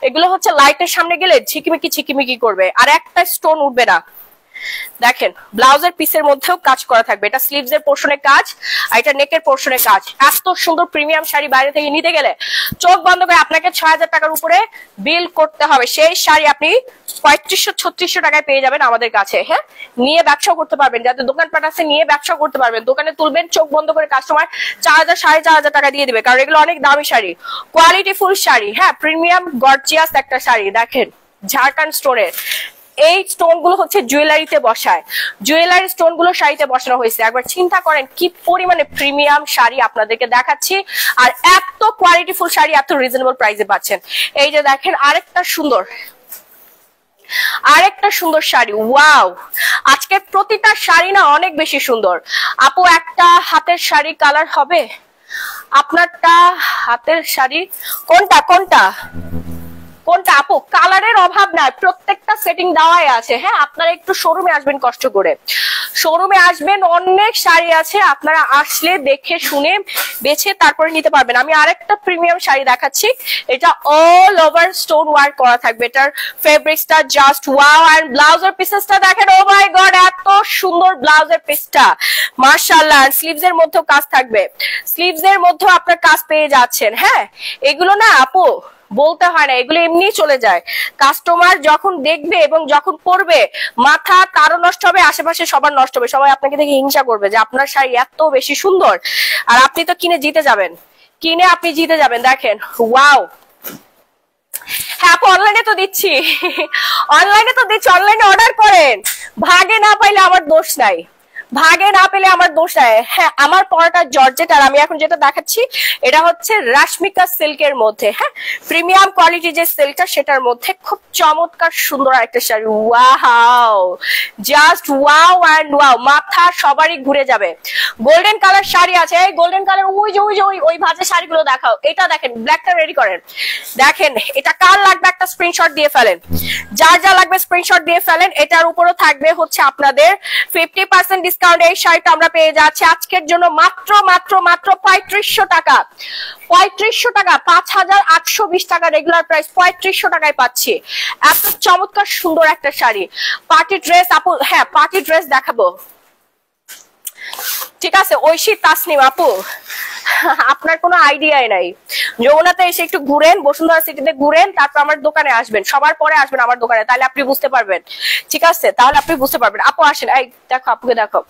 এগুলো হচ্ছে লাইটের সামনে গেলে ঝিকিমিকি ঝিকিমিকি করবে, আর একটা স্টোন উঠবে না। দেখেন ব্লাউজের পিসের মধ্যেও কাজ করা থাকবে, এটা স্লিভস এর পোর্শনে কাজ, আর এটা নেকের পোর্শনে কাজ। এত সুন্দর প্রিমিয়াম শাড়ি বাইরে থেকে নিতে গেলে চোখ বন্ধ করে আপনাকে ৬০০০ টাকার উপরে বিল করতে হবে। সেই শাড়ি আপনি ৩৫০০-৩৬০০ টাকায় পেয়ে যাবেন আমাদের কাছে। হ্যাঁ, নিয়ে ব্যবসা করতে পারবেন, যাদের দোকানপাট আছে নিয়ে ব্যবসা করতে পারবেন। দোকানে তুলবেন, চোখ বন্ধ করে কাস্টমার ৪০০০ ৪৫০০ টাকা দিয়ে দিবে, কারণ এগুলো অনেক দামি শাড়ি, কোয়ালিটি ফুল শাড়ি। হ্যাঁ, প্রিমিয়াম গর্জিয়াস একটা শাড়ি, দেখেন ঝাড়খণ্ড স্টোনের। এই স্টোন গুলো হচ্ছে জুয়েলারিতে বসায়, জুয়েলারি স্টোন গুলো শাড়িতে বসানো হয়েছে। একবার চিন্তা করেন কি পরিমাণে প্রিমিয়াম শাড়ি আপনাদেরকে দেখাচ্ছি, আর এত কোয়ালিটিফুল শাড়ি এত রিজনেবল প্রাইসে পাচ্ছেন। এই যে দেখেন আরেকটা সুন্দর শাড়ি, ওয়াও! আজকে প্রতিটা শাড়ি না অনেক বেশি সুন্দর আপু। একটা হাতের শাড়ি কালার হবে আপনারটা? হাতের শাড়ি কোনটা? কোনটা আপু? কালারের অভাব নাই, প্রত্যেকটা সেটিং দেওয়াই আছে। হ্যাঁ, আপনারা একটু শোরুমে আসবেন, কষ্ট করে শোরুমে আসবেন, অনেক শাড়ি আছে, আপনারা আসলে দেখে শুনে বেছে তারপরে নিতে পারবেন। আমি আরেকটা প্রিমিয়াম শাড়ি দেখাচ্ছি, এটা অল ওভার স্টোন ওয়ার্ক করা থাকবে, এটার ফেব্রিক্সটা জাস্ট ওয়াও। এন্ড ব্লাউজের পিসেসটা দেখেন, ও মাই গড, এত সুন্দর ব্লাউজের পিসটা, মাশাআল্লাহ। স্লিভস এর মধ্যেও কাজ থাকবে, স্লিভস এর মধ্যেও আপনার কাজ পেয়ে যাচ্ছেন। হ্যাঁ, এগুলো না আপু বলতে হয় না, এগুলো এমনি চলে যায়। কাস্টমার যখন দেখবে এবং যখন পরবে, মাথা তারও নষ্ট হবে, আশেপাশে সবার নষ্ট হবে, সবাই আপনাকে দেখে হিংসা করবে যে আপনার শাড়ি এত বেশি সুন্দর, আর আপনি তো কিনে জিতে যাবেন, কিনে আপনি জিতে যাবেন। দেখেন, ওয়াও। হ্যাঁ আপু, অনলাইনে তো দিচ্ছি, অনলাইনে তো দিচ্ছি, অনলাইনে অর্ডার করেন। ভাগে না পাইলে আমার দোষ নাই, ভাগে না পেলে আমার দোষ নাই। হ্যাঁ, আমার পরাটা জর্জেট, আর আমি এখন যেটা দেখাচ্ছি এটা হচ্ছে রাশমিকা সিল্কের মধ্যে। হ্যাঁ, প্রিমিয়াম কোয়ালিটি যে সিল্কটা, সেটার মধ্যে খুব চমৎকার সুন্দর একটা sari. Wow, just wow and wow, মাথা সবারই ঘুরে যাবে। গোল্ডেন কালার শাড়ি আছে, এই গোল্ডেন কালার, ওই যে ওই যে ওই ভাজা শাড়িগুলো দেখাও। এটা দেখেন, ব্ল্যাকটা রেডি করেন। দেখেন, এটা কার লাগবে একটা স্ক্রিনশট দিয়ে ফেলেন, যার যা লাগবে স্ক্রিনশট দিয়ে ফেলেন। এটার উপরও থাকবে হচ্ছে আপনাদের 50% ডিসকাউন্ট। এই শাড়িটা আমরা পেয়ে যাচ্ছি আজকের জন্য মাত্র মাত্র মাত্র 3500 টাকা, 3500 টাকা, 5820 টাকা রেগুলার প্রাইস, 3500 টাকায় পাচ্ছি এত চমৎকার সুন্দর একটা শাড়ি। পার্টি ড্রেস আপু, হ্যাঁ পার্টি ড্রেস দেখাবো, ঠিক আছে। ঐশী তাসনিম আপু, আপনার কোনো আইডিয়াই নাই। যমুনাতে এসে একটু ঘুরেন, বসুন্ধরা সিটিতে ঘুরেন, তারপর আমার দোকানে আসবেন, সবার পরে আসবেন আমার দোকানে, তাহলে আপনি বুঝতে পারবেন, ঠিক আছে, তাহলে আপনি বুঝতে পারবেন। আপু আসেন, এই দেখো আপুকে দেখো,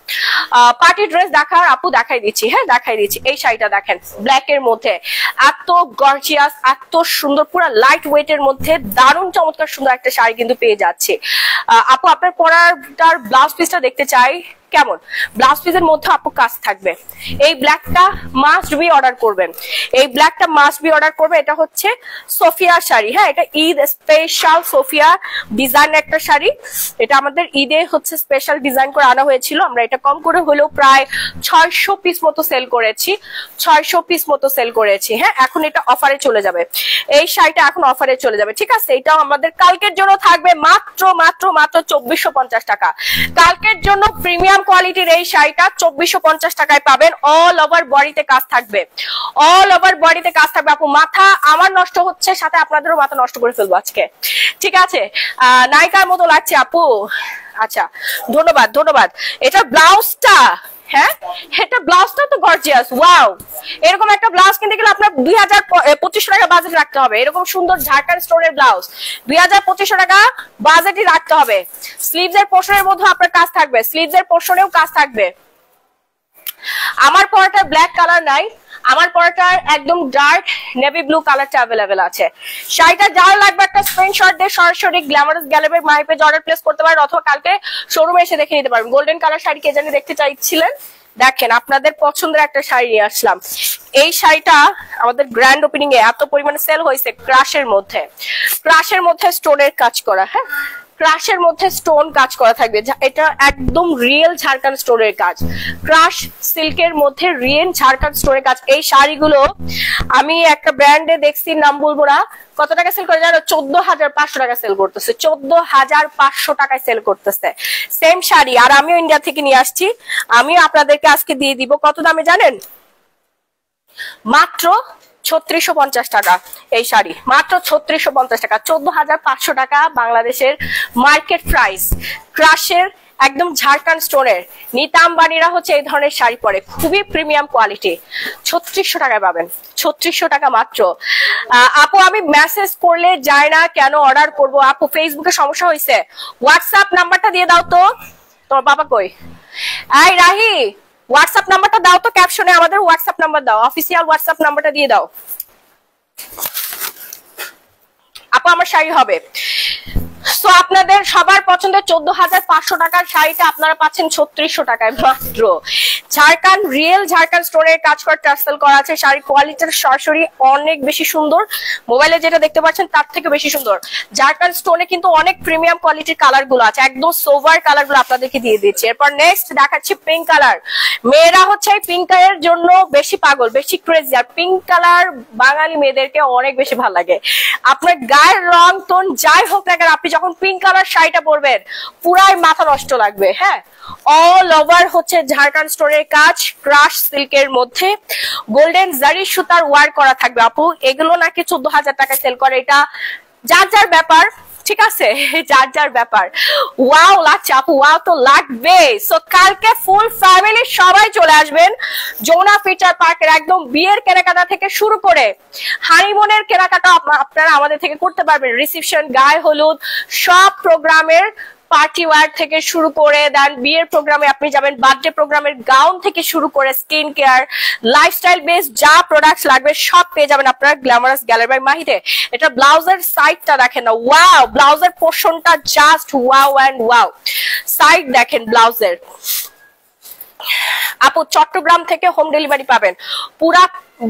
পার্টি ড্রেস দেখার আপু দেখাই দিচ্ছি। হ্যাঁ দেখাই দিচ্ছি, এই শাড়িটা দেখেন, ব্ল্যাক এর মধ্যে এত গর্জিয়াস, এত সুন্দর, পুরো লাইট ওয়েট এর মধ্যে দারুণ চমৎকার সুন্দর একটা শাড়ি কিন্তু পেয়ে যাচ্ছে। আপু আপনার পরাটার ব্লাউজ পিসটা দেখতে চাই, কেমন ব্লাউজ পিসের মধ্যে আপু কাজ থাকবে। এই ব্ল্যাকটা মাস্ট বি অর্ডার করবেন, এই ব্ল্যাকটা মাস্ট বি অর্ডার করবে। এটা হচ্ছে সোফিয়া শাড়ি। হ্যাঁ, এটা ঈদ স্পেশাল সোফিয়া ডিজাইন একটা শাড়ি, এটা আমাদের ঈদে হচ্ছে স্পেশাল ডিজাইন করে আনা হয়েছিল। আমরা এটা কম করে হলেও প্রায় 600 পিস মতো সেল করেছি, 600 পিস মতো সেল করেছি। হ্যাঁ, এখন এটা অফারে চলে যাবে, এই শাড়িটা এখন অফারে চলে যাবে, ঠিক আছে। এটাও আমাদের কালকের জন্য থাকবে মাত্র মাত্র মাত্র 2450 টাকা। কালকের জন্য প্রিমিয়াম কোয়ালিটির এই শাড়িটা 2450 টাকায় পাবেন। অল ওভার বডিতে কাজ থাকবে, অল ওভার বডিতে কাজ থাকবে। আপু মাথা আমার নষ্ট হচ্ছে, সাথে আপনাদেরও মাথা নষ্ট করে ফেলবো আজকে, ঠিক আছে। নায়িকার মতো লাগছে আপু, আচ্ছা ধন্যবাদ ধন্যবাদ। এটা ব্লাউজটা, হ্যাঁ এটা ব্লাউজটা তো গর্জিয়াস, ওয়াও। এরকম একটা ব্লাউজ কিনতে গেলে আপনার 2500 টাকা বাজেট রাখতে হবে। এরকম সুন্দর ঝাড়খান্ড স্টোনের ব্লাউজ 2500 টাকা বাজেটই রাখতে হবে। স্লিভস এর পোর্শনের মধ্যে আপনার কাজ থাকবে, স্লিভস এর পোর্শনেও কাজ থাকবে। আমার পরাটা ব্ল্যাক কালার নাই, আমার পরাটার একদম ডার্ক নেভি ব্লু কালারটা অ্যাভেলেবেল আছে। শাড়িটা যার লাগবে একটা স্ক্রিনশট দিয়ে সরাসরি glamorous gallery my page order place করতে পারেন, অথবা কালকে শোরুমে এসে দেখে নিতে পারবেন। গোল্ডেন কালার শাড়ি কে জানি দেখতে চাইছিলেন, দেখেন আপনাদের পছন্দের একটা শাড়ি নিয়ে আসলাম। এই শাড়িটা আমাদের গ্র্যান্ড ওপেনিং এ এত পরিমাণে সেল হয়েছে, ক্রাশের মধ্যে, ক্রাশের মধ্যে স্টোনের কাজ করা। হ্যাঁ, ক্রাশের মধ্যে স্টোন কাজ করা থাকবে, এটা একদম রিয়েল ঝাড়খান্ড স্টোনের কাজ। ক্রাশ সিল্কের মধ্যে রিয়েল ঝাড়খান্ড স্টোনের কাজ। এই শাড়িগুলো আমি একটা ব্র্যান্ডে দেখছি, নাম বলবো না, কত টাকা সেল করে জানো? 14,500 টাকা সেল করতেছে, 14,500 টাকায় সেল করতেছে সেম শাড়ি। আর আমিও ইন্ডিয়া থেকে নিয়ে আসছি, আমিও আপনাদেরকে আজকে দিয়ে দিব। কত দামে জানেন? মাত্র 3650 টাকা এই শাড়ি, মাত্র 3650 টাকা, 14,500 টাকা বাংলাদেশের মার্কেট প্রাইস। ক্রাশের একদম ঝাড়খান্ড স্টোনের নিতাম্বানিরা হচ্ছে এই ধরনের শাড়ি পরে, খুবই প্রিমিয়াম কোয়ালিটি। 3600 টাকায় পাবেন, 3600 টাকা মাত্র। আপু আমি মেসেজ করলে যায় না, কেন অর্ডার করব? আপু ফেসবুকে সমস্যা হয়েছে, হোয়াটসঅ্যাপ নাম্বারটা দিয়ে দাও তো। তোমার বাবা কই? এই রাহি, হোয়াটসঅ্যাপ নাম্বারটা দাও তো, ক্যাপশনে আমাদের হোয়াটসঅ্যাপ নাম্বার দাও, অফিসিয়াল হোয়াটসঅ্যাপ নাম্বারটা দিয়ে দাও। আপু আমার শাড়ি হবে সো আপনাদের সবার পছন্দের 14,500 টাকার শাড়িটা আপনারা পাচ্ছেন 3600 টাকায় মাত্র। ঝাড়খান্ড রিয়েল ঝাড়খান্ড স্টোনের কাজ করা টার্সেল করা আছে। শাড়ির কোয়ালিটির সরাসরি অনেক বেশি সুন্দর, মোবাইলে যেটা দেখতে পাচ্ছেন তার থেকে বেশি সুন্দর। ঝাড়খান্ড স্টোনে কিন্তু অনেক প্রিমিয়াম কোয়ালিটির কালার গুলো আছে, একদম সোভার কালার গুলো আপনাদেরকে দিয়ে দিচ্ছি। এরপর নেক্সট দেখাচ্ছি পিঙ্ক কালার। মেয়েরা হচ্ছে এই পিঙ্ক কালারের জন্য বেশি পাগল, বেশি ক্রেজি। আর পিঙ্ক কালার বাঙালি মেয়েদেরকে অনেক বেশি ভালো লাগে। আপনার গায়ের রং টোন যাই হোক না কেন, আপনি যখন পিঙ্ক কালার শাড়িটা পরবেন পুরাই মাথা নষ্ট লাগবে। হ্যাঁ, অল ওভার হচ্ছে ঝাড়খান্ড স্টোনের কাজ, ক্রাশ সিল্কের মধ্যে গোল্ডেন জারি সুতার ওয়ার করা থাকবে। আপু এগুলো নাকি 14,000 টাকা সেল করে, এটা যার যার ব্যাপার, ঠিক আছে, যার যার ব্যাপার। ওয়াও লাগছে আপু, ওয়াও তো লাগবে। সো কালকে ফুল ফ্যামিলি সবাই চলে আসবেন যমুনা ফিচার পার্কের। একদম বিয়ের কেনাকাটা থেকে শুরু করে হানিমুনের কেনাকাটা আপনারা আমাদের থেকে করতে পারবেন। রিসেপশন, গায়ে হলুদ, সব প্রোগ্রামের পার্টি ওয়্যার থেকে শুরু করে দেন বিয়ের প্রোগ্রামে আপনি যাবেন, বার্থডে প্রোগ্রামের গাউন থেকে শুরু করে স্কিন কেয়ার, লাইফস্টাইল বেস যা প্রোডাক্টস লাগবে সব পেয়ে যাবেন আপনারা গ্ল্যামারাস গ্যালারি বাই মাহিতে। এটা ব্লাউজের সাইডটা দেখেন না, ওয়াও, ব্লাউজের পোর্শনটা just wow and wow. Side দেখেন ব্লাউজের। আপু চট্টগ্রাম থেকে হোম ডেলিভারি পাবেন, পুরা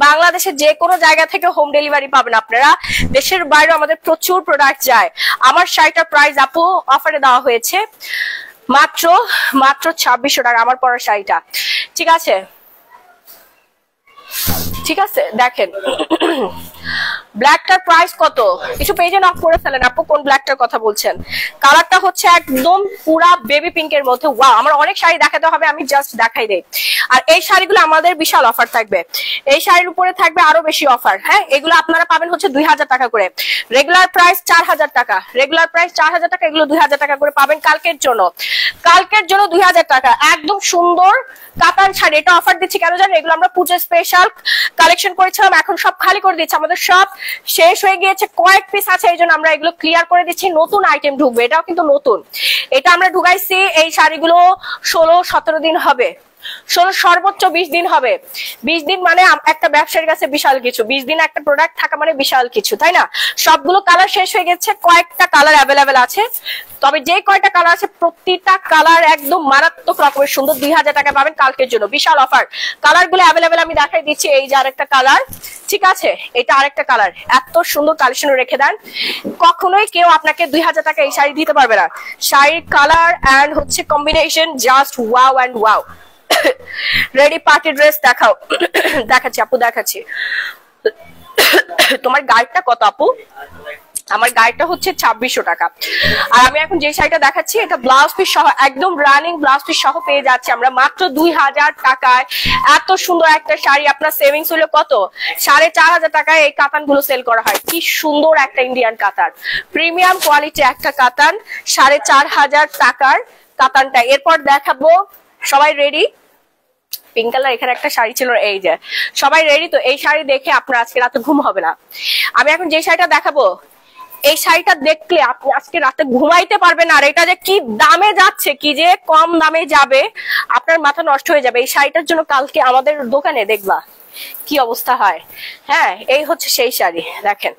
বাংলাদেশের যে কোনো জায়গা থেকে হোম ডেলিভারি পাবেন আপনারা। দেশের বাইরে আমাদের প্রচুর প্রোডাক্ট যায়। আমার শাড়িটার প্রাইস আপু অফারে দেওয়া হয়েছে মাত্র 2600 টাকা আমার পরা শাড়িটা, ঠিক আছে, ঠিক আছে। দেখেন ব্ল্যাকটার প্রাইস কত, কিছু পেজে নক করে ফেলেন আপু কোন ব্ল্যাকটার কথা বলছেন। কালারটা হচ্ছে একদম পুরা বেবি পিঙ্কের মধ্যে। ওয়াও, আমার অনেক শাড়ি দেখাতে হবে, আমি জাস্ট দেখাই দেই। আর এই শাড়িগুলো আমাদের বিশাল অফার থাকবে, এই শাড়ির উপরে থাকবে আরো বেশি অফার। হ্যাঁ, এগুলো আপনারা পাবেন হচ্ছে 2000 টাকা করে, রেগুলার প্রাইস 4000 টাকা, রেগুলার প্রাইস 4000 টাকা, এগুলো 2000 টাকা করে পাবেন কালকের জন্য। কালকের জন্য 2000 টাকা একদম সুন্দর কাতান শাড়ি। এটা অফার দিচ্ছি কেন জানেন, এগুলো আমরা পূজা স্পেশাল কালেকশন করেছিলাম, এখন সব খালি করে দিচ্ছি, আমাদের সব শেষ হয়ে গিয়েছে, কয়েক পিস আছে, এই জন্য আমরা এগুলো ক্লিয়ার করে দিচ্ছি। নতুন আইটেম ঢুকবে, এটাও কিন্তু নতুন, এটা আমরা ঢুকাইছি। এই শাড়িগুলো 16-17 দিন হবে, 16 সর্বোচ্চ 20 দিন হবে। 20 দিন মানে একটা ব্যবসায়ীর কাছে বিশাল কিছু, 20 দিন একটা প্রোডাক্ট থাকা মানে বিশাল কিছু, তাই না? সবগুলো কালার শেষ হয়ে গেছে, কয়েকটা কালার অ্যাভেলেবেল আছে, তবে যে কয়টা কালার আছে প্রতিটা কালার একদম মারাত্মক রকমের সুন্দর। 2000 টাকা পাবেন কালকের জন্য, বিশাল অফার। কালার গুলো অ্যাভেলেবেল আমি দেখাই দিচ্ছি। এই যে আরেকটা কালার, ঠিক আছে, এটা আরেকটা কালার। এত সুন্দর কালেকশন রেখে দেন, কখনোই কেউ আপনাকে 2000 টাকা এই শাড়ি দিতে পারবে না। শাড়ির কালার এন্ড হচ্ছে combination just wow and wow. Ready party dress দেখাও, দেখাচ্ছি আপু, দেখাচ্ছি। তোমার গাইডটা কত আপু? আমার গাইডটা হচ্ছে 2600 টাকা। আর আমি এখন যে শাড়িটা দেখাচ্ছি এটা ব্লাউজ পিস সহ, একদম রানিং ব্লাউজ পিস সহ পেয়ে যাচ্ছে আমরা মাত্র 2000 টাকায়। এত সুন্দর একটা শাড়ি, আপনার সেভিংস হলো কত? 4500 টাকায় এই কাতান গুলো সেল করা হয়। কি সুন্দর একটা ইন্ডিয়ান কাতান, প্রিমিয়াম কোয়ালিটি একটা কাতান, 4500 টাকার কাতানটা। এরপর দেখাবো, সবাই রেডি? পিঙ্ক কালার এখানে একটা শাড়ি ছিল, এই যে সবাই রেডি তো? এই শাড়ি দেখে আপনার আজকে রাতে ঘুম হবে না। আমি এখন যে শাড়িটা দেখাবো, এই শাড়িটা দেখলে আপনি আজকে রাতে ঘুমাইতে পারবেন। আর এটা যে কি দামে যাচ্ছে, কি যে কম দামে যাবে, আপনার মাথা নষ্ট হয়ে যাবে। এই শাড়িটার জন্য কালকে আমাদের দোকানে দেখবা কি অবস্থা হয়। হ্যাঁ, এই হচ্ছে সেই শাড়ি, দেখেন।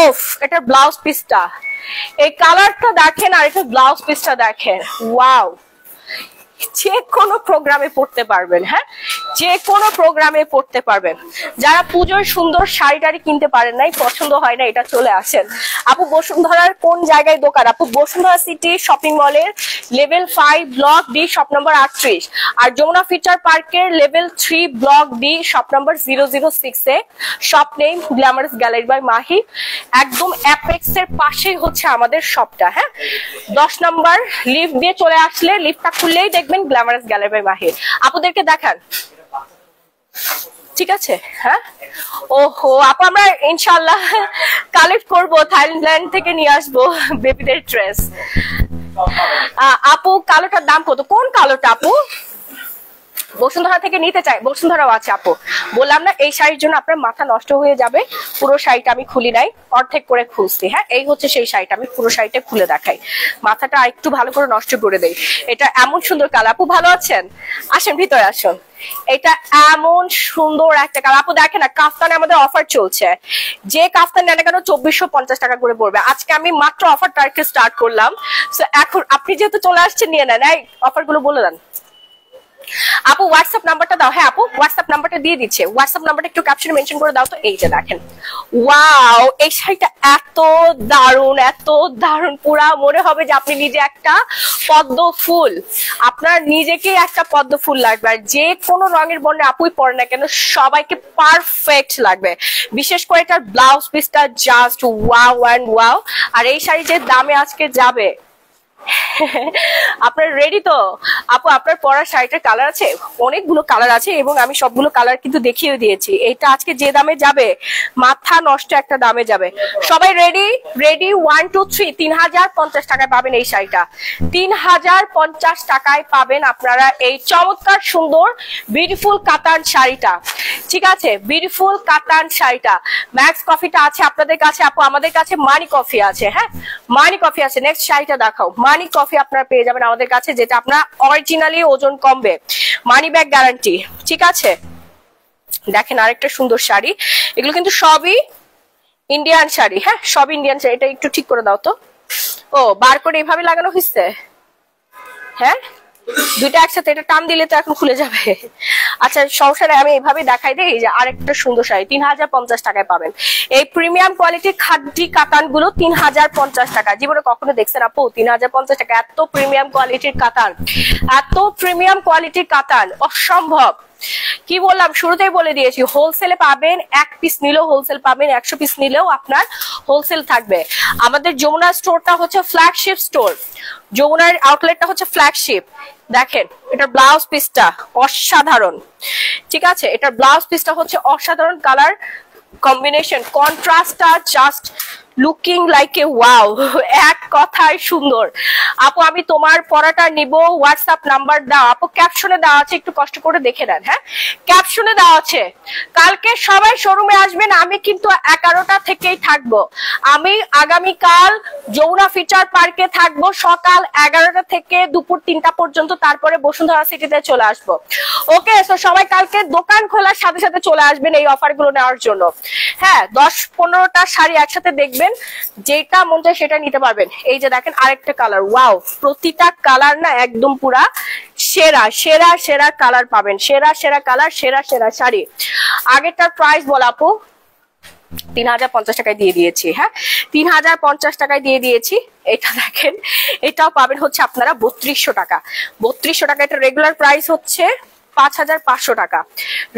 ওফ, এটা ব্লাউজ পিসটা, এই কালারটা দেখেন, আর এটা ব্লাউজ পিসটা দেখেন, ওয়াও। যে কোনো প্রোগ্রামে পড়তে পারবেন, হ্যাঁ, যে কোনো প্রোগ্রামে পড়তে পারবেন। যারা পুজোর সুন্দর শাড়ি টাড়ি কিনতে পারেন নাই, পছন্দ হয় না, এটা চলে আসেন। আপু বসুন্ধরার কোন জায়গায় দোকান? আপু বসুন্ধরা সিটি শপিং মলের level 5 block D shop number 38, আর যমুনা ফিচার পার্কের level 3 block D shop number 006 এ। Shop name glamorous gallery by Mahi. একদম অ্যাপেক্স এর পাশেই হচ্ছে আমাদের শপটা। হ্যাঁ, 10 নম্বর লিফট দিয়ে চলে আসলে, লিফটটা খুললেই দেখবেন গ্ল্যামারাস গ্যালারি বাই মাহি। আপুদেরকে দেখান, ঠিক আছে? হ্যাঁ, ওহো আপু, আমরা ইনশাআল্লাহ কালেক্ট করব, থাইল্যান্ড থেকে নিয়ে আসবো বেবিদের ড্রেস। আপু কালোটার দাম কত? কোন কালোটা আপু? বসুন্ধরা থেকে নিতে চাই, বসুন্ধরাও আছে আপু। বললাম না, এই শাড়ির জন্য আপনার মাথা নষ্ট হয়ে যাবে। পুরো শাড়িটা আমি খুলি নাই, অর্ধেক করে খুলছি। হ্যাঁ, এই হচ্ছে সেই শাড়িটা, আমি পুরো শাড়িটা খুলে দেখাই, মাথাটা একটু ভালো করে নষ্ট করে দেই। এটা এমন সুন্দর কালার। আপু ভালো আছেন? আসেন ভিতরে আসুন। এটা এমন সুন্দর একটা কালার। আপু দেখেন না, কাফতানে আমাদের অফার চলছে, যে কাফতান নেন কেন 2450 টাকা করে পড়বে। আজকে আমি মাত্র অফারটা স্টার্ট করলাম, সো এখন আপনি যেহেতু চলে আসছেন নিয়ে নেন। এই অফার গুলো বলে দেন আপু, হোয়াটসঅ্যাপ নাম্বারটা দাও। হ্যাঁ আপু, হোয়াটসঅ্যাপ নাম্বারটা দিয়ে দিচ্ছে, হোয়াটসঅ্যাপ নাম্বারটা একটু ক্যাপশনে মেনশন করে দাও তো। এই যে দেখেন, ওয়াও, এই শাড়িটা এত দারুণ, এত দারুণ, পুরা মনে হবে যে আপনি নিজে একটা পদ্ম ফুল, আপনার নিজেকেই একটা পদ্ম ফুল লাগবে। আর যে কোনো রঙের বর্ণে আপুই পরে না কেন সবাইকে পারফেক্ট লাগবে। বিশেষ করে এটার ব্লাউজ পিসটা জাস্ট ওয়াও অ্যান্ড ওয়াও। আর এই শাড়ি যে দামে আজকে যাবে, আপনার রেডি তো আপু? আপনার পরার শাড়িটার কালার আছে, অনেকগুলো কালার আছে এবং আমি সবগুলো কালার কিন্তু দেখিয়ে দিয়েছি। এটা আজকে যে দামে যাবে, মাথা নষ্ট একটা দামে যাবে। সবাই রেডি? রেডি, 1 2 3। 3050 টাকায় পাবেন এই শাড়িটা, 3050 টাকায় পাবেন আপনারা এই চমৎকার সুন্দর বিউটিফুল কাতান শাড়িটা। ঠিক আছে, বিউটিফুল কাতান শাড়িটা। ম্যাক্স কফিটা আছে আপনাদের কাছে আপু, আমাদের কাছে মানি কফি আছে। হ্যাঁ, মানি কফি আছে। নেক্সট শাড়িটা দেখাও। মানি কফি আপনারা পেয়ে যাবেন আমাদের কাছে, যেটা আপনার অরিজিনালি ওজন কমবে, মানি ব্যাগ গ্যারান্টি। ঠিক আছে, দেখেন আরেকটা সুন্দর শাড়ি। এগুলো কিন্তু সবই ইন্ডিয়ান শাড়ি। হ্যাঁ, সব ইন্ডিয়ান শাড়ি। এটা একটু ঠিক করে দাও তো। ও, বার করে এইভাবে লাগানো হয়েছে? হ্যাঁ, দুইটা একসাথে, এটা টান দিলে তো এখন খুলে যাবে। আচ্ছা, সংসারে আমি এইভাবে দেখাই দিই। এই যে আরেকটা সুন্দর শাড়ি, 3050 টাকায় পাবেন। এই প্রিমিয়াম কোয়ালিটির খাদ্যি কাতান গুলো 3050 টাকা। জীবনে কখনো দেখছেন আপু 3050 টাকা এত প্রিমিয়াম কোয়ালিটির কাতান? এত প্রিমিয়াম কোয়ালিটির কাতান অসম্ভব। কি বললাম, শুরুতেই বলে দিয়েছি, হোলসেলে পাবেন, 1 পিস নিলেও হোলসেল পাবেন, 100 পিস নিলেও আপনার হোলসেল থাকবে। আমাদের যমুনা স্টোরটা হচ্ছে ফ্ল্যাগশিপ স্টোর, যমুনার আউটলেটটা হচ্ছে ফ্ল্যাগশিপ। দেখেন এটার ব্লাউজ পিসটা অসাধারণ। ঠিক আছে, এটার ব্লাউজ পিসটা হচ্ছে অসাধারণ, কালার কম্বিনেশন, কন্ট্রাস্টটা just looking like a wow, এক কথায় সুন্দর। আপু আমি তোমার পড়াটা নিব, হোয়াটসঅ্যাপ নাম্বার দাও। আপু ক্যাপশনে দেওয়া আছে, একটু কষ্ট করে দেখে নেন। হ্যাঁ, ক্যাপশনে দেওয়া আছে। কালকে সবাই শোরুমে আসবেন, আমি কিন্তু 11টা থেকেই থাকবো। আমি আগামীকাল যমুনা ফিচার পার্কে থাকবো সকাল 11টা থেকে দুপুর 3টা পর্যন্ত, তারপরে বসুন্ধরা সিটিতে চলে আসবো। ওকে, তো সবাই কালকে দোকান খোলার সাথে সাথে চলে আসবেন এই অফার গুলো নেওয়ার জন্য। হ্যাঁ, 10-15টা শাড়ি একসাথে দেখবেন, যেটা মন চায় সেটা নিতে পারবেন। এই যে দেখেন আরেকটা কালার, ওয়াও, প্রতিটা কালার না একদম পুরা সেরা সেরা সেরা কালার পাবেন, সেরা সেরা কালার, সেরা সেরা শাড়ি। আগেরটার প্রাইস বল আপু? 3050 টাকায় দিয়ে দিয়েছি। হ্যাঁ, 3050 টাকায় দিয়ে দিয়েছি। এটা দেখেন, এটাও পাবেন হচ্ছে আপনারা 3200 টাকা। 3200 টাকা। এটা রেগুলার প্রাইস হচ্ছে 5500 টাকা।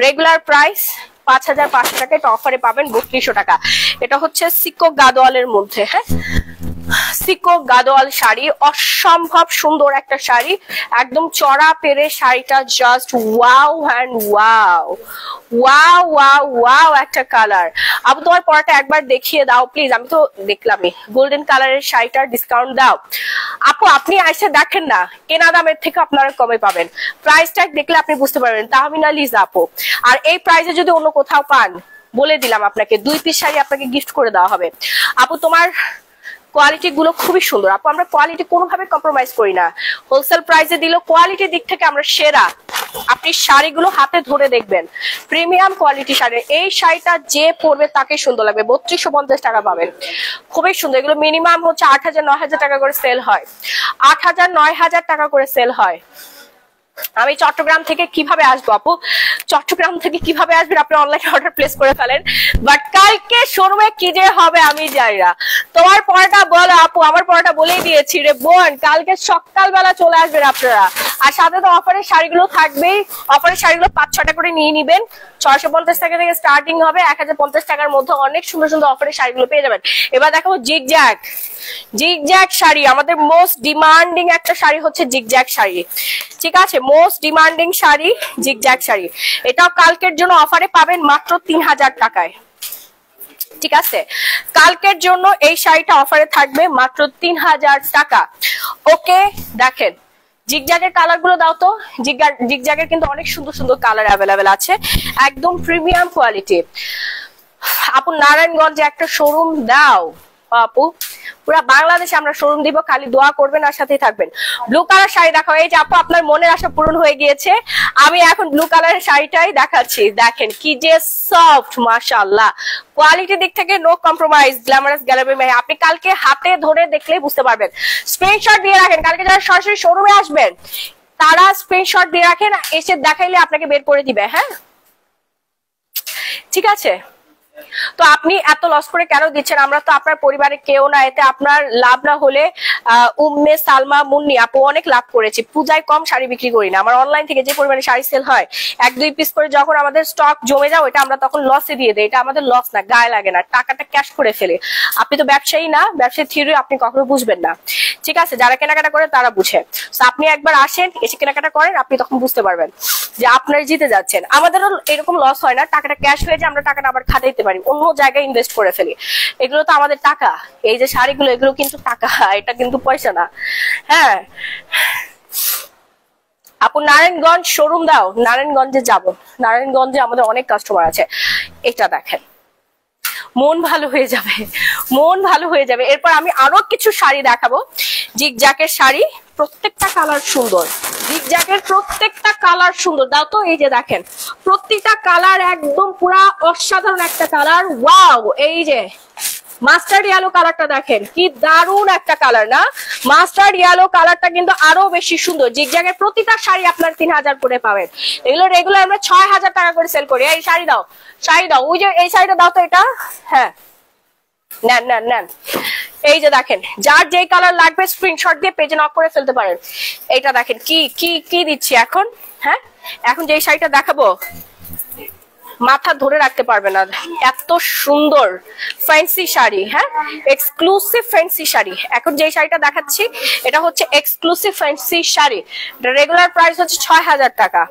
রেগুলার প্রাইস 5500 টাকা, এটা অফারে পাবেন 3200 টাকা। এটা হচ্ছে সিকো গাদোয়ালের মধ্যে। হ্যাঁ, সিকো গাদোয়াল শাড়ি, অসম্ভব সুন্দর একটা শাড়ি, একদম চড়া পেরে শাড়িটা just wow and wow, wow wow wow একটা কালার। আপু তোমার পরাটা একবার দেখিয়ে দাও প্লিজ। আমি তো দেখলামই, গোল্ডেন কালারের শাড়িটার ডিসকাউন্ট দাও। আপু আপনি এসে দেখেন না, কেনা দামের থেকে আপনারা কমে পাবেন। প্রাইস ট্যাগ দেখলে আপনি বুঝতে পারবেন। তাহমিনা লিজা আপু, আর এই প্রাইসে যদি অন্য কোথাও পান, বলে দিলাম আপনাকে 2 পিস শাড়ি আপনাকে গিফট করে দেওয়া হবে। আপু তোমার কোয়ালিটি গুলো খুবই সুন্দর। আপু আমরা কোয়ালিটি কোনোভাবে কম্প্রোমাইজ করি না, হোলসেল প্রাইসে দিল কোয়ালিটির দিক থেকে আমরা সেরা। আপনি শাড়িগুলো হাতে ধরে দেখবেন, প্রিমিয়াম কোয়ালিটি শাড়ি। এই শাড়িটা যে পরবে তাকে সুন্দর লাগবে। 3250 টাকা পাবেন, খুবই সুন্দর। এগুলো মিনিমাম হচ্ছে 8000-9000 টাকা করে সেল হয়, 8000-9000 টাকা করে সেল হয়। আমি চট্টগ্রাম থেকে কিভাবে আসবো আপু? চট্টগ্রাম থেকে কিভাবে আসবেন? আপনি অনলাইনে অর্ডার প্লেস করে ফেলেন। বাট কালকে শোরুমে কি যে হবে আমি জানি না। তোমার পড়াটা বলো আপু। আমার পড়াটা বলেই দিয়েছি রে বোন, কালকে সকালবেলা চলে আসবেন আপনারা। আর সাথে তো অফারের শাড়িগুলো থাকবেই। অফারের শাড়িগুলো 5-6টা করে নিয়ে নিবেন। 650 টাকা থেকে স্টার্টিং হবে, 1050 টাকার মধ্যে অনেক সুন্দর সুন্দর অফারের শাড়িগুলো পেয়ে যাবেন। এবার দেখাবো জিগজ্যাগ। জিগজ্যাগ শাড়ি আমাদের মোস্ট ডিমান্ডিং একটা শাড়ি হচ্ছে জিগজ্যাগ শাড়ি। ঠিক আছে, most demanding sari zigzag sari. এটাও কালকের জন্য অফারে পাবেন মাত্র 3000 টাকায়। ঠিক আছে, কালকের জন্য এই শাড়িটা অফারে থাকবে মাত্র 3000 টাকা। ওকে, দেখেন জিগজ্যাগের কালার গুলো দাও তো। জিগজ্যাগের কিন্তু অনেক সুন্দর সুন্দর কালার অ্যাভেলেবেল আছে, একদম প্রিমিয়াম কোয়ালিটি। আপু নারায়ণগঞ্জে একটা শোরুম দাও আপু, পুরা বাংলাদেশে আমরা শোরুম দিব, খালি দোয়া করবেন আর সাথেই থাকবেন। ব্লু কালার শাড়ি দেখাও। এই যে আপু আপনার মনের আশা পূরণ হয়ে গিয়েছে, আমি এখন ব্লু কালারের শাড়িটাই দেখাচ্ছি। দেখেন কি যে সফট, মাশাআল্লাহ। কোয়ালিটির দিক থেকে নো কম্প্রোমাইজ। গ্ল্যামারাস গ্যালারি মেহে, আপনি কালকে হাতে ধরে দেখলেই বুঝতে পারবেন। স্ক্রিনশট দিয়ে রাখেন, কালকে যারা সরাসরি শোরুমে আসবেন তারা স্ক্রিনশট দিয়ে রাখেন, এসে দেখাইলে আপনাকে বের করে দিবে। হ্যাঁ ঠিক আছে। তো আপনি এত লস করে কেন দিচ্ছেন? আমরা তো আপনার পরিবারে কেউ না, এতে আপনার লাভ না হলে উম্মে সালমা মুন্নি আপু অনেক লাভ করেছি। পূজায় কম শাড়ি বিক্রি করি না, আমার অনলাইন থেকে যে পরিমাণে শাড়ি সেল হয় 1-2 পিস করে যখন আমাদের স্টক জমে যায় ওটা আমরা তখন লসে দিয়ে দেই। এটা আমাদের লস না, গায়ে লাগে না, টাকাটা ক্যাশ করে ফেলে। আপনি তো ব্যবসায়ী না, ব্যবসায়ী থিওরি আপনি কখনো বুঝবেন না, ঠিক আছে? যারা কেনাকাটা করে তারা বুঝে। তো আপনি একবার আসেন, এসে কেনাকাটা করেন, আপনি তখন বুঝতে পারবেন যে আপনারা জিতে যাচ্ছেন। আমাদেরও এরকম লস হয় না, টাকাটা ক্যাশ হয়ে যায়, আমরা টাকাটা আবার খাটাইতে পারি, অন্য জায়গায় ইনভেস্ট করে ফেলি। এগুলো তো আমাদের টাকা। এই যে শাড়িগুলো, এগুলো কিন্তু টাকা, এটা কিন্তু পয়সা না। হ্যাঁ আপু নারায়ণগঞ্জ শোরুম দাও। নারায়ণগঞ্জে যাব, নারায়ণগঞ্জে আমাদের অনেক কাস্টমার আছে। এটা দেখেন, মন ভালো হয়ে যাবে, মন ভালো হয়ে যাবে। এরপর আমি আরো কিছু শাড়ি দেখাবো, জিগজ্যাগের শাড়ি, প্রত্যেকটা কালার সুন্দর। জিগজ্যাগের প্রত্যেকটা কালার সুন্দর। দাও তো, এই যে দেখেন প্রত্যেকটা কালার একদম পুরা অসাধারণ একটা কালার। ওয়াও, এই যে মাস্টার্ড ইয়েলো কালারটা দেখেন, কি দারুণ একটা কালার না? মাস্টার্ড ইয়েলো কালারটা কিন্তু আরো বেশি সুন্দর। জিগজ্যাগের প্রতিটা শাড়ি আপনার 3000 করে পাবেন। এগুলো রেগুলার আমরা 6000 টাকা করে সেল করি। এই শাড়ি দাও, শাড়ি দাও, ওই যে এই শাড়িটা দাও তো, এটা হ্যাঁ নেন নেন নেন। এই যে দেখেন, যার যেই কালার লাগবে স্ক্রিনশট দিয়ে পেজে নক করে ফেলতে পারেন। এইটা দেখেন কি কি কি দিচ্ছি এখন। হ্যাঁ এখন যে শাড়িটা দেখাবো মাথা ধরে রাখতে পারবে না, এত সুন্দর ফ্যান্সি শাড়ি। হ্যাঁ এক্সক্লুসিভ ফ্যান্সি শাড়ি। এখন যে শাড়িটা দেখাচ্ছি এটা হচ্ছে exclusive fancy sari. Regular price হচ্ছে 6000 টাকা,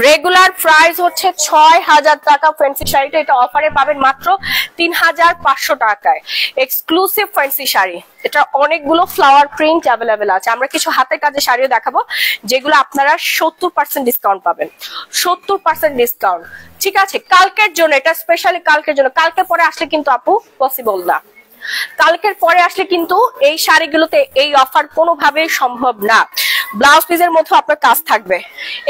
রেগুলার প্রাইস হচ্ছে 6000 টাকা ফ্যান্সি শাড়িটা। এটা অফারে পাবেন মাত্র 3500 টাকায়। এক্সক্লুসিভ ফ্যান্সি শাড়ি, এটা অনেকগুলো ফ্লাওয়ার প্রিন্ট অ্যাভেলেবেল আছে। আমরা কিছু হাতের কাজের শাড়িও দেখাবো যেগুলো আপনারা 70% ডিসকাউন্ট পাবেন। 70% ডিসকাউন্ট, ঠিক আছে? কালকের জন্য এটা, স্পেশালি কালকের জন্য। কালকে পরে আসলে কিন্তু আপু পসিবল না, কালকের পরে আসলে কিন্তু এই শাড়িগুলোতে এই অফার কোনোভাবেই সম্ভব না। ব্লাউজ পিসের মধ্যে আপনার কাজ থাকবে।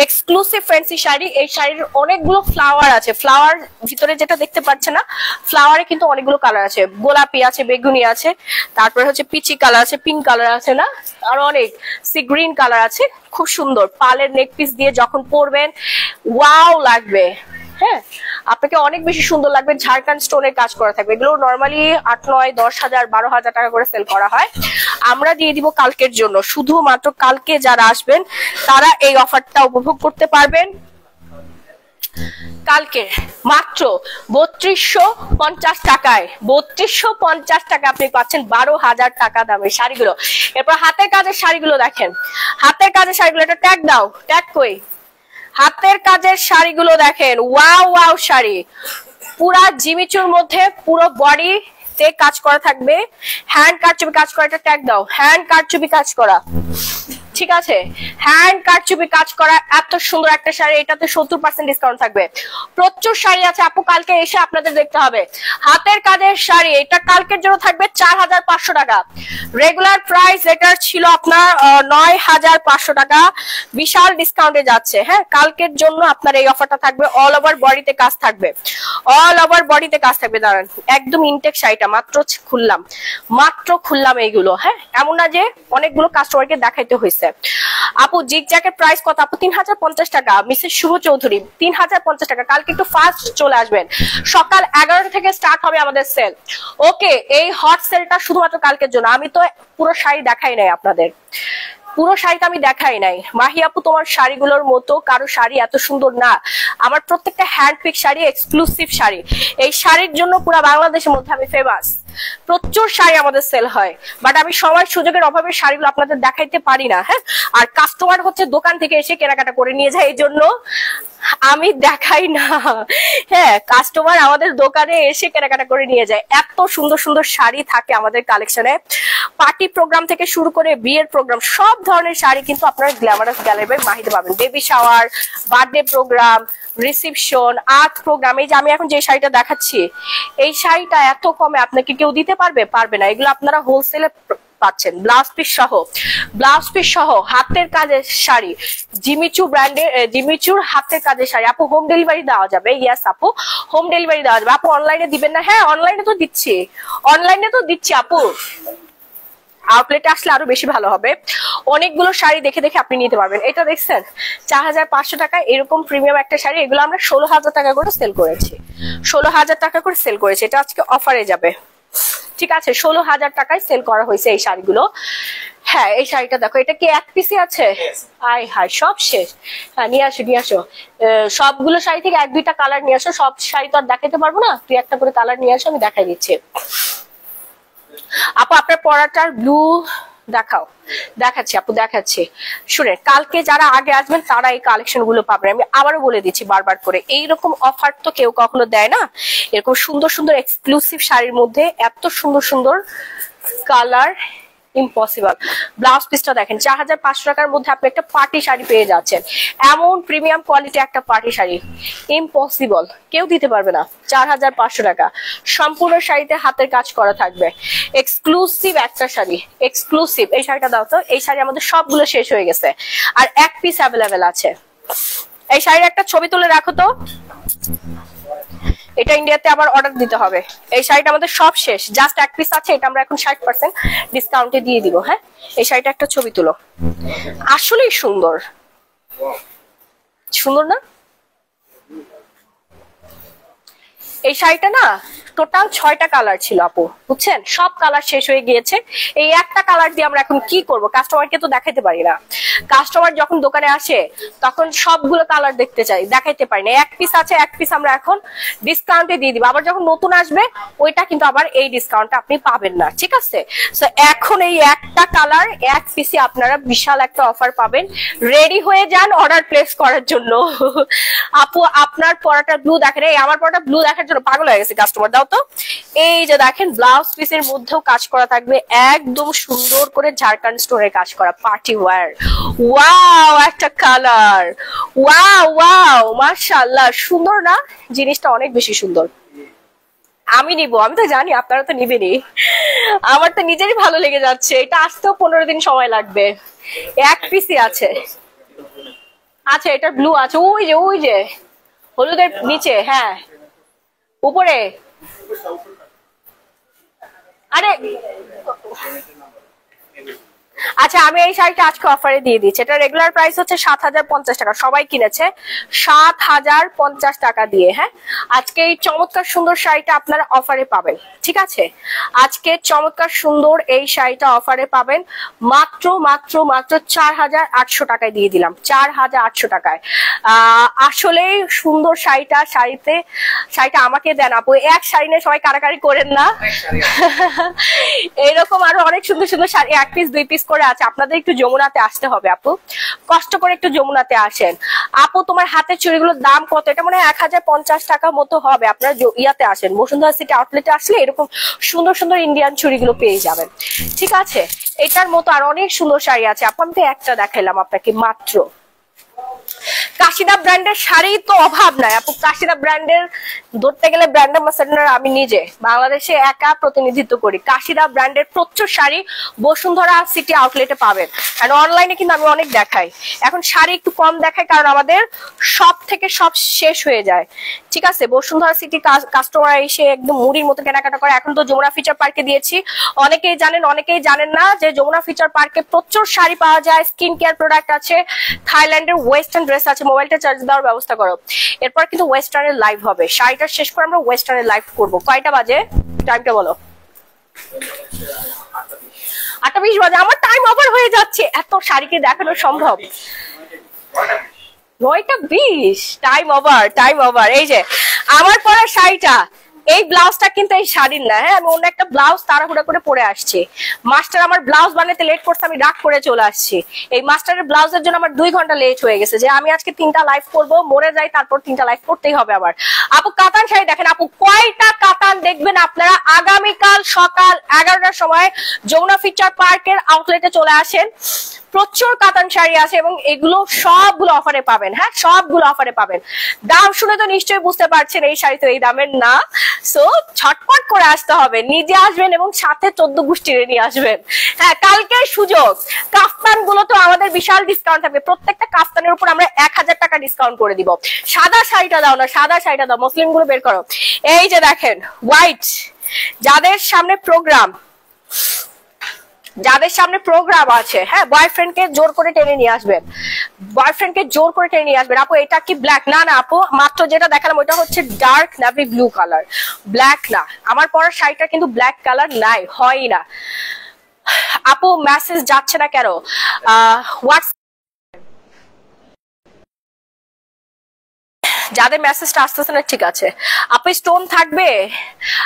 Exclusive fancy sari. এই শাড়ির অনেকগুলো ফ্লাওয়ার আছে, ফ্লাওয়ার ভিতরে যেটা দেখতে পাচ্ছে না, ফ্লাওয়ারে কিন্তু অনেকগুলো কালার আছে। গোলাপি আছে, বেগুনি আছে, তারপরে হচ্ছে পিচি কালার আছে, পিঙ্ক কালার আছে না, আর অনেক সি গ্রিন কালার আছে। খুব সুন্দর পালের নেক পিস দিয়ে যখন পরবেন ওয়াও লাগবে। হ্যাঁ আপনাকে অনেক বেশি সুন্দর লাগবে। ঝাড়খান্ড স্টোনের কাজ করা থাকবে। এগুলো নরমালি 8, 9, 10,000, 12,000 টাকা করে সেল করা হয়। আমরা দিয়ে দিব কালকের জন্য, শুধুমাত্র কালকে যারা আসবেন তারা এই অফারটা উপভোগ করতে পারবেন। কালকে মাত্র 3250 টাকায়, 3250 টাকা আপনি পাচ্ছেন 12,000 টাকা দামের শাড়িগুলো। এরপর হাতের কাজের শাড়িগুলো দেখেন, হাতের কাজের শাড়িগুলো, এটা ট্যাগ দাও, ট্যাগ কই? হাতের কাজের শাড়িগুলো দেখেন, ওয়াও ওয়াও শাড়ি, পুরা জিমিচুর মধ্যে পুরো বডি তে কাজ করা থাকবে। হ্যান্ড কারচুপি কাজ করা, এটা ট্যাগ দাও, হ্যান্ড কারচুপি কাজ করা, ঠিক আছে? হ্যান্ড কারচুপি কাজ করা এত সুন্দর একটা শাড়ি। এটাতে 70% ডিসকাউন্ট থাকবে। প্রচুর শাড়ি আছে আপু, কালকে এসে আপনাদের দেখতে হবে। হাতের কাজের শাড়ি, এটা কালকের জন্য থাকবে 4500 টাকা। রেগুলার প্রাইস এটার ছিল আপনার 9500 টাকা, বিশাল ডিসকাউন্টে যাচ্ছে। হ্যাঁ কালকের জন্য আপনার এই অফারটা থাকবে। অল ওভার বডিতে কাজ থাকবে, অল ওভার বডিতে কাজ থাকবে। দাঁড়ান, একদম ইনটেক শাড়িটা মাত্র খুললাম এইগুলো। হ্যাঁ এমন না যে অনেকগুলো কাস্টমারকে দেখাইতে হয়েছে। আপু জিগজ্যাগের প্রাইস কত? আপু 3050 টাকা। মিসেস শুভ চৌধুরী 3050 টাকা। কালকে একটু ফাস্ট চলে আসবেন, সকাল 11টা থেকে স্টার্ট হবে আমাদের সেল। ওকে, এই হট সেলটা শুধুমাত্র কালকের জন্য। আমি তো পুরো শাড়ি দেখাই নাই আপনাদের, পুরো শাড়িটা আমি দেখাই নাই। মাহি আপু তোমার শাড়িগুলোর মতো কারো শাড়ি এত সুন্দর না। আমার প্রত্যেকটা hand pick sari, exclusive sari. এই শাড়ির জন্য পুরো বাংলাদেশের মধ্যে আমি ফেমাস। প্রচুর শাড়ি আমাদের সেল হয়, বাট আমি সময় সুযোগের অভাবে শাড়িগুলো আপনাদের দেখাইতে পারি না। হ্যাঁ আর কাস্টমার হচ্ছে দোকান থেকে এসে কেনাকাটা করে নিয়ে যায়, এই জন্য আমি দেখাই না। হ্যাঁ কাস্টমার আমাদের দোকানে এসে কেনাকাটা করে নিয়ে যায়। এত সুন্দর সুন্দর শাড়ি থাকে আমাদের কালেকশনে। পার্টি প্রোগ্রাম থেকে শুরু করে বিয়ের প্রোগ্রাম সব ধরনের শাড়ি কিন্তু আপনারা গ্ল্যামারাস গ্যালারি বাই মাহিতে পাবেন। Baby shower, birthday programme, reception, art programme. এই যে আমি এখন যে শাড়িটা দেখাচ্ছি, এই শাড়িটা এত কমে আপনাকে কেউ দিতে পারবে না। এগুলো আপনারা হোলসেলে পাচ্ছেন, ব্লাউজ পিস সহ হাতের কাজের শাড়ি, জিমিচু ব্র্যান্ডের, জিমিচুর হাতের কাজের শাড়ি। আপু হোম ডেলিভারি দেওয়া যাবে? ইয়েস আপু, হোম ডেলিভারি দেওয়া যাবে। আপু অনলাইনে দিবেন না? হ্যাঁ অনলাইনে তো দিচ্ছি আপু, আউটলেটে আসলে আরো বেশি ভালো হবে। অনেকগুলো শাড়ি দেখে দেখে আপনি নিতে পারবেন। এটা দেখছেন 4500 টাকা, এরকম প্রিমিয়াম একটা শাড়ি। এগুলো আমরা 16000 টাকা করে সেল করেছি, 16000 টাকা করে সেল করেছি। এটা আজকে অফারে যাবে, ঠিক আছে? 16000 টাকায় সেল করা হয়েছে এই শাড়িগুলো। হ্যাঁ এই শাড়িটা দেখো, এটা কি এক পিসি আছে? আয় হায় সব শেষ। হ্যাঁ নিয়ে আসো সবগুলো শাড়ি থেকে 1-2টা কালার নিয়ে আসো। সব শাড়ি তো আর দেখাতে পারবো না, তুই একটা করে কালার নিয়ে আসো, আমি দেখাই দিচ্ছি। আপু আপনার পরাটার ব্লু দেখাচ্ছি আপু, দেখাচ্ছি। শুনে, কালকে যারা আগে আসবেন তারা এই কালেকশন গুলো পাবেন। আমি আবারও বলে দিচ্ছি বারবার করে, এইরকম অফার তো কেউ কখনো দেয় না। এরকম সুন্দর সুন্দর এক্সক্লুসিভ শাড়ির মধ্যে এত সুন্দর সুন্দর কালার, ইম্পসিবল। ব্লাউজ পিসটা দেখেন, 4500 টাকার মধ্যে আপনি একটা পার্টি শাড়ি পেয়ে যাচ্ছেন। এমন প্রিমিয়াম কোয়ালিটি একটা পার্টি শাড়ি ইম্পসিবল, কেউ দিতে পারবে না। 4500 টাকা, সম্পূর্ণ শাড়িতে হাতের কাজ করা থাকবে। এক্সক্লুসিভ একটা শাড়ি, এক্সক্লুসিভ। এই শাড়িটা দাও তো। এই শাড়ি আমাদের সবগুলো শেষ হয়ে গেছে, আর এক পিস অ্যাভেলেবেল আছে। এই শাড়ির একটা ছবি তুলে রাখো তো, এটা ইন্ডিয়াতে আবার অর্ডার দিতে হবে। এই শাড়িটা আমাদের সব শেষ, জাস্ট এক পিস আছে। এটা আমরা এখন 60% ডিসকাউন্টে দিয়ে দিব। হ্যাঁ এই শাড়িটা একটা ছবি তুলো, আসলেই সুন্দর, সুন্দর না? এই শাড়িটা না টোটাল 6টা কালার ছিল আপু, বুঝছেন? সব কালার শেষ হয়ে গিয়েছে। এই একটা কালার দিয়ে আমরা এখন কি করব? কাস্টমারকে তো দেখাইতে পারি না। কাস্টমার যখন দোকানে আসে তখন সবগুলো কালার দেখতে চাই, দেখাইতে পারি না। এক পিস আছে, এক পিস আমরা এখন ডিসকাউন্টে দিয়ে দিব। আবার যখন নতুন আসবে ওইটা কিন্তু আবার এই ডিসকাউন্টটা আপনি পাবেন না, ঠিক আছে? সো এখন এই একটা কালার এক পিসে আপনারা বিশাল একটা অফার পাবেন। রেডি হয়ে যান অর্ডার প্লেস করার জন্য। আপু আপনার পরাটা ব্লু দেখেন, এই আমার পরাটা ব্লু দেখার জন্য পাগল হয়ে গেছে কাস্টমার। দাও তো। এই যে দেখেন ব্লাউজ পিসের মধ্যেও কাজ করা থাকবে, একদম সুন্দর করে ঝাড়খান্ড স্টোনের কাজ করা পার্টি ওয়্যার। ওয়াও একটা কালার, ওয়াও মাশাআল্লাহ, সুন্দর না? জিনিসটা অনেক বেশি সুন্দর। আমি নিব, আমি তো জানি আপনারা তো নিবেনই। আমার তো নিজেরই ভালো লেগে যাচ্ছে। এটা আসতেও 15 দিন সময় লাগবে। এক পিসি আছে। আচ্ছা এটা ব্লু আছে, ওই যে হলুদের নিচে, হ্যাঁ উপরে। আরে আচ্ছা আমি এই শাড়িটা আজকে অফারে দিয়ে দিচ্ছি। এটা রেগুলার প্রাইস হচ্ছে 7050 টাকা, সবাই কিনেছে 7050 টাকা দিয়ে। হ্যাঁ আজকে এই চমৎকার সুন্দর শাড়িটা আপনারা অফারে পাবেন, ঠিক আছে? আজকে চমৎকার সুন্দর এই শাড়িটা অফারে পাবেন মাত্র 4800 টাকায় দিয়ে দিলাম, 4800 টাকায়। আসলে সুন্দর শাড়িটা আমাকে দেন আপু। এক শাড়ি নিয়ে সবাই কারাকারি করেন না। এইরকম আরো অনেক সুন্দর সুন্দর শাড়ি 1 পিস 2 পিস করে আছে। আপনাদের একটু যমুনাতে আসতে হবে আপু, কষ্ট করে একটু যমুনাতে আসেন। আপু তোমার হাতের চুড়িগুলোর দাম কত? এটা মনে হয় 1050 টাকা মতো হবে। আপনারা ইয়াতে আসেন, বসুন্ধরা সিটি আউটলেটে আসলে এরকম সুন্দর সুন্দর ইন্ডিয়ান চুড়িগুলো পেয়ে যাবেন, ঠিক আছে? এটার মতো আর অনেক সুন্দর শাড়ি আছে আপু, আমি তো একটা দেখাইলাম আপনাকে মাত্র। কাশিদা ব্র্যান্ডের শাড়ি তো অভাব নাই আপু। কাশিদা ব্র্যান্ডের ধরতে গেলে ব্র্যান্ড অ্যাম্বাসেডর আমি নিজে বাংলাদেশে একা প্রতিনিধিত্ব করি। কাশিদা ব্র্যান্ডের প্রচুর শাড়ি বসুন্ধরা সিটি আউটলেটে পাবেন, কারণ অনলাইনে কিন্তু আমি অনেক দেখাই। এখন শাড়ি একটু কম দেখাই কারণ আমাদের সব থেকে সব শেষ হয়ে যায়, ঠিক আছে? বসুন্ধরা সিটি কাস্টমার এসে একদম মুড়ির মতো কেনাকাটা করে। এখন তো যমুনা ফিচার পার্কে দিয়েছি, অনেকেই জানেন অনেকেই জানেন না যে যমুনা ফিচার পার্কে প্রচুর শাড়ি পাওয়া যায়, স্কিন কেয়ার প্রোডাক্ট আছে, থাইল্যান্ডের ওয়েস্টার্ন ড্রেস আছে। মোবাইলটা চার্জ দেওয়ার ব্যবস্থা করো। এরপর কিন্তু ওয়েস্টার্নের লাইভ হবে, শাড়িটা শেষ করে আমরা ওয়েস্টার্নের লাইভ করবো। কয়টা বাজে? টাইমটা বলো। 8:20 বাজে। আমার টাইম ওভার হয়ে যাচ্ছে, এত শাড়িকে দেখানো সম্ভব? 9:20, টাইম ওভার। এই যে আমার পরা শাড়িটা এই ব্লাউজটা কিন্তু এই শাড়ির না, হ্যাঁ আমি অন্য একটা ব্লাউজ তাড়াহুড়া করে পরে আসছি। মাস্টার আমার ব্লাউজ বানাতে লেট করছে, আমি রাগ করে চলে আসছি। এই মাস্টারের ব্লাউজের জন্য আমার 2 ঘন্টা লেট হয়ে গেছে, যে আমি আজকে 3টা লাইভ করবো, মরে যাই তারপর 3টা লাইভ করতেই হবে আবার। আপু কাতান শাড়ি দেখেন, আপু কয়টা কাতান দেখবেন আপনারা। আগামীকাল সকাল 11টার সময় যমুনা ফিচার পার্কের আউটলেটে চলে আসেন, প্রচুর কাতান শাড়ি আছে এবং এগুলো সবগুলো অফারে পাবেন। হ্যাঁ সবগুলো অফারে পাবেন। দাম শুনে তো নিশ্চয়ই বুঝতে পারছেন এই শাড়ি তো এই দামের না। সো ছটপট করে আসতে হবে, নিজে আসবেন এবং সাথে 14 গোষ্ঠীরে নিয়ে আসবেন। হ্যাঁ কালকের সুযোগ, কাফতান গুলো তো আমাদের বিশাল ডিসকাউন্ট থাকবে, প্রত্যেকটা কাফতানের উপর আমরা 1000 টাকা ডিসকাউন্ট করে দিব। সাদা শাড়িটা দাও না, সাদা শাড়িটা দাও, মুসলিম গুলো বের করো। এই যে দেখেন হোয়াইট, যাদের সামনে প্রোগ্রাম আছে, হ্যাঁ বয়ফ্রেন্ডকে জোর করে টেনে নিয়ে আসবেন, বয়ফ্রেন্ডকে জোর করে টেনে নিয়ে আসবেন। আপু এটা কি ব্ল্যাক? না না আপু, মাত্র যেটা দেখালাম ওইটা হচ্ছে dark navy blue colour, black না। আমার পরার শাড়িটা কিন্তু ব্ল্যাক কালার নাই, হয় না। আপু মেসেজ যাচ্ছে না কেন? হোয়াটস যাদের মেসেজটা আসতেছে না ঠিক আছে। আপু স্টোন থাকবে?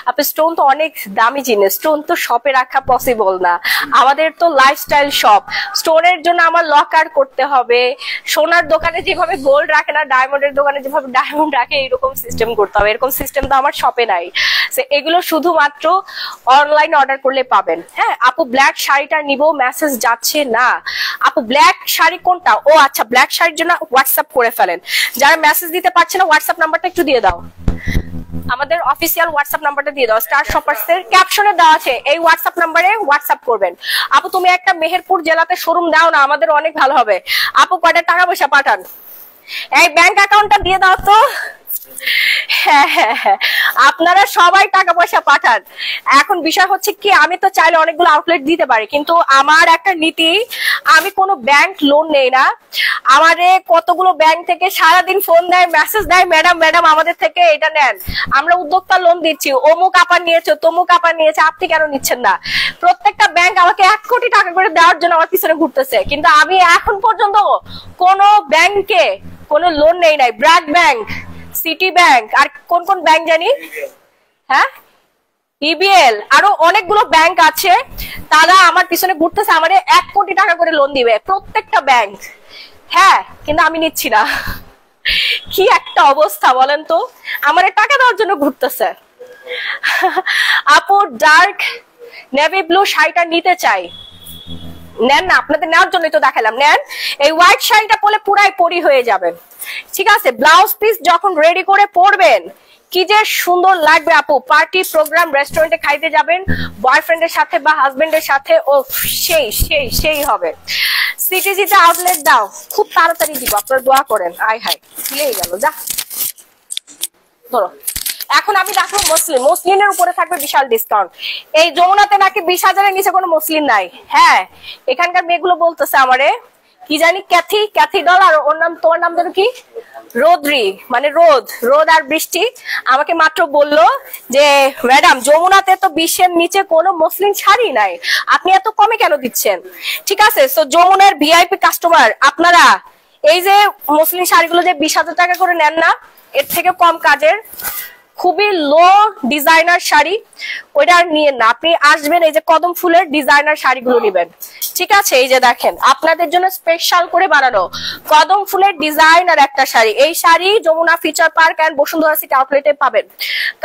আপু স্টোন তো অনেক দামি জিনিস, স্টোন তো শপে রাখা পসিবল না, আমাদের তো লাইফস্টাইল শপ। স্টোনের জন্য আমার লকার করতে হবে, সোনার দোকানে যেভাবে গোল্ড রাখে না, ডায়মন্ডের দোকানে যেভাবে ডায়মন্ড রাখে এরকম সিস্টেম করতে হবে। এরকম সিস্টেম তো আমার শপে নাই, এগুলো শুধুমাত্র অনলাইন অর্ডার করলে পাবেন। হ্যাঁ আপু ব্ল্যাক শাড়িটা নিব, মেসেজ যাচ্ছে না। আপু ব্ল্যাক শাড়ি কোনটা? ও আচ্ছা, ব্ল্যাক শাড়ির জন্য হোয়াটসঅ্যাপ করে ফেলেন। যারা মেসেজ দিতে পারছে না হোয়াটসঅ্যাপ নাম্বারটা একটু দিয়ে দাও, আমাদের অফিসিয়াল হোয়াটসঅ্যাপ নাম্বারটা দিয়ে দাও, স্টার শপার্স এর ক্যাপশনে দেওয়া আছে, এই হোয়াটসঅ্যাপ নাম্বারে হোয়াটসঅ্যাপ করবেন। আপু তুমি একটা মেহেরপুর জেলাতে শোরুম দাও না, আমাদের অনেক ভালো হবে। আপু কয়টা টাকা পয়সা পাঠান, এই ব্যাংক অ্যাকাউন্টটা দিয়ে দাও তো। হ্যাঁ হ্যাঁ হ্যাঁ, আপনারা সবাই টাকা পয়সা পাঠান। এখন বিষয় হচ্ছে কি, আমি তো চাইলে অনেকগুলো আউটলেট দিতে পারি, কিন্তু আমার একটা নীতি, আমি কোনো ব্যাংক লোন নেই না। আমারে কতগুলো ব্যাংক থেকে সারাদিন ফোন দেয়, মেসেজ দেয়, ম্যাডাম ম্যাডাম আমাদের থেকে এটা নেন, আমরা উদ্যোক্তা লোন দিচ্ছি, অমুক আপা নিয়েছে, তমুক আপা নিয়েছে, আপনি কেন নিচ্ছেন না? প্রত্যেকটা ব্যাংক আমাকে 1 কোটি টাকা করে দেওয়ার জন্য আমার পিছনে ঘুরতেছে, কিন্তু আমি এখন পর্যন্ত কোনো ব্যাংকে কোনো লোন নেই নাই। ব্র্যাক ব্যাংক, সিটি ব্যাংক, আর কোন কোন ব্যাংক জানি, হ্যাঁ ইবিএল, আরো অনেকগুলো ব্যাংক আছে, তারা আমার পিছনে ঘুরতেছে, আমার 1 কোটি টাকা করে লোন দিবে প্রত্যেকটা ব্যাংক। হ্যাঁ কিন্তু আমি নিচ্ছি না, কি একটা অবস্থা বলেন তো, আমার টাকা দেওয়ার জন্য ঘুরতেছে। আপু ডার্ক নেভি ব্লু শাড়িটা নিতে চাই, নেন না, আপনাদের নেওয়ার জন্যই তো দেখালাম, নেন। এই হোয়াইট শাড়িটা পরলে পুরাই পরি হয়ে যাবেন, ঠিক আছে? ব্লাউজ পিস যখন রেডি করে পরবেন কি যে সুন্দর লাগবে আপু। পার্টি প্রোগ্রাম, রেস্টুরেন্টে খাইতে যাবেন বয়ফ্রেন্ডের সাথে বা হাজবেন্ডের সাথে, ও সেই সেই সেই হবে। সিটিজিতে আউটলেট দাও, খুব তাড়াতাড়ি দিব, আপনারা দোয়া করেন। আয় হায় ভুলেই গেল, যা ধরো। এখন আমি রাখবো মসলিনের উপরে থাকবে বিশাল ডিসকাউন্ট। এই যমুনাতে নাকি 20,000-এর নিচে কোনো মসলিন নাই। হ্যাঁ এখানকার মেয়েগুলো বলতেছে আমারে কি জানি ক্যাথি ডল, আর ওর নাম, তোমার নাম ধরো কি, রোদ্রি, মানে রোদ আর বৃষ্টি। আমাকে মাত্র বললো যে ম্যাডাম যমুনাতে তো 20-এর নিচে কোনো মসলিন শাড়ি নাই, আপনি এত কমে কেন দিচ্ছেন? ঠিক আছে, তো যমুনার ভিআইপি কাস্টমার আপনারা, এই যে মসলিন শাড়িগুলো যে 20,000 টাকা করে নেন না, এর থেকে কম কাজের খুবই লো ডিজাইনার শাড়ি, ওইটা আর নিয়ে না। আপনি আসবেন, এই যে কদম ফুলের ডিজাইনার শাড়িগুলো নেবেন, ঠিক আছে? এই যে দেখেন আপনাদের জন্য স্পেশাল করে বানানো কদম ফুলের ডিজাইনার একটা শাড়ি। এই sari Jamuna future park and Bashundhara city আউটলেটে পাবেন।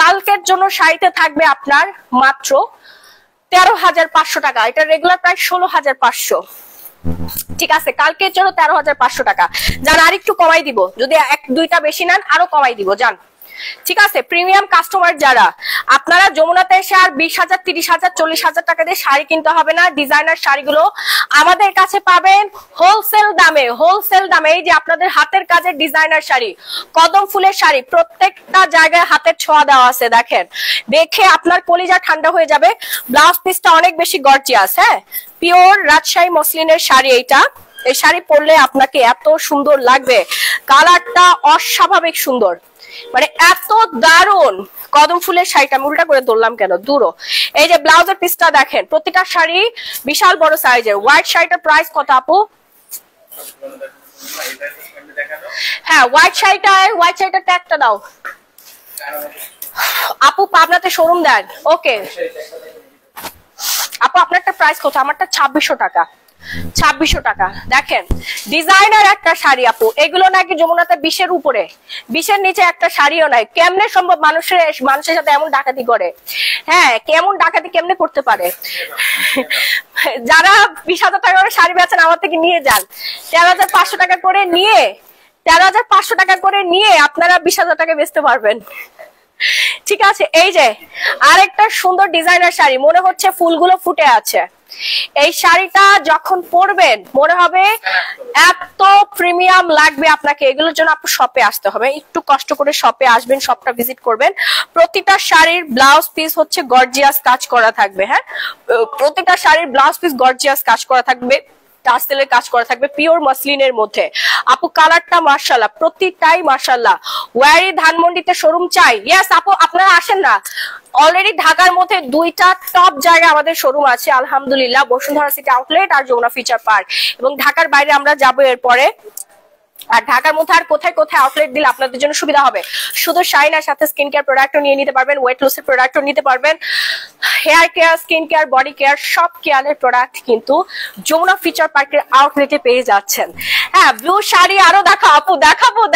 কালকের জন্য শাড়িতে থাকবে আপনার মাত্র 13,500 টাকা, এটা রেগুলার প্রাইস 16,500, ঠিক আছে? কালকের জন্য 13,500 টাকা। যারা আর একটু কমাই দিব, যদি 1-2টা বেশি নেন আরো কমাই দিব, যান, ঠিক আছে? প্রিমিয়াম কাস্টমার যারা, আপনারা যমুনাতে এসে আর 20,000, 30,000, 40,000 টাকা দিয়ে শাড়ি কিনতে হবে না। ডিজাইনার শাড়িগুলো আমাদের কাছে পাবেন হোলসেল দামে, হোলসেল দামে। এই যে আপনাদের হাতের কাজের ডিজাইনার শাড়ি, কদম ফুলের শাড়ি, প্রত্যেকটা জায়গায় হাতের ছোঁয়া দেওয়া আছে, দেখেন, দেখে আপনার কলিজা ঠান্ডা হয়ে যাবে। ব্লাউজ পিসটা অনেক বেশি গর্জিয়াস, হ্যাঁ পিওর রাজশাহী মসলিনের শাড়ি এইটা। এই শাড়ি পরলে আপনাকে এত সুন্দর লাগবে, কালারটা অস্বাভাবিক সুন্দর, মানে এত দারুন। কদম ফুলের শাড়িটা আমি উল্টা করে ধরলাম কেন, দূরও। এই যে ব্লাউজের পিসটা দেখেন, প্রতিটা শাড়ি বিশাল বড় সাইজের। হোয়াইট শাড়িটার প্রাইস কত আপু? হ্যাঁ হোয়াইট শাড়িটা ট্যাগটা দাও। আপু পাবনাতে শোরুম দেন? ওকে আপু, আপনারটা প্রাইস কত? আমারটা 2600 টাকা। 2600 টাকা। দেখেন ডিজাইনার একটা শাড়ি আপু, এগুলো নাকি যমুনাতে 20-এর উপরে, 20-এর নিচে একটা শাড়িও নাই। কেমনে সম্ভব? মানুষের সাথে এমন ডাকাতি করে? হ্যাঁ, কেমন ডাকাতি কেমনে করতে পারে? যারা 20,000 টাকা করে শাড়ি বেচেন আমার থেকে নিয়ে যান, 13,500 টাকা করে নিয়ে 13,500 টাকা করে নিয়ে আপনারা 20,000 টাকা বেচতে পারবেন। ঠিক আছে, এই যে আরেকটা সুন্দর ডিজাইনার শাড়ি, মনে হচ্ছে ফুলগুলো ফুটে আছে। এই শাড়িটা যখন পরবেন মনে হবে এত প্রিমিয়াম লাগবে আপনাকে। এগুলোর জন্য আপনি শপে আসতে হবে, একটু কষ্ট করে শপে আসবেন, শপটা ভিজিট করবেন। প্রতিটা শাড়ির ব্লাউজ পিস হচ্ছে গর্জিয়াস কাজ করা থাকবে। হ্যাঁ, প্রতিটা শাড়ির ব্লাউজ পিস গর্জিয়াস কাজ করা থাকবে, টাসেলের কাজ করা থাকবে, পিওর মসলিনের মধ্যে। আপু কালারটা মাশাআল্লাহ, প্রতিটাই মাশাআল্লাহ। ওয়ারি ধানমন্ডিতে শোরুম চাই? ইয়েস আপু, আপনারা আসেন না। অলরেডি ঢাকার মধ্যে 2টা টপ জায়গায় আমাদের শোরুম আছে আলহামদুলিল্লাহ, বসুন্ধরা সিটি আউটলেট আর যমুনা ফিচার পার্ক। এবং ঢাকার বাইরে আমরা যাবো এরপরে। আর ঢাকার মধ্যে আর কোথায় কোথায় আউটলেট দিলে আপনাদের জন্য সুবিধা হবে? শুধু শাইন আর সাথে স্কিন কেয়ার প্রোডাক্টও নিয়ে নিতে পারবেন, ওয়েট লসের প্রোডাক্টও নিতে পারবেন, hair care, skin care, body care, সব কেয়ারের প্রোডাক্ট কিন্তু যমুনা ফিচার পার্কের আউটলেটে পেয়ে যাচ্ছেন। হ্যাঁ, ব্লু শাড়ি আরো দেখাও আপু,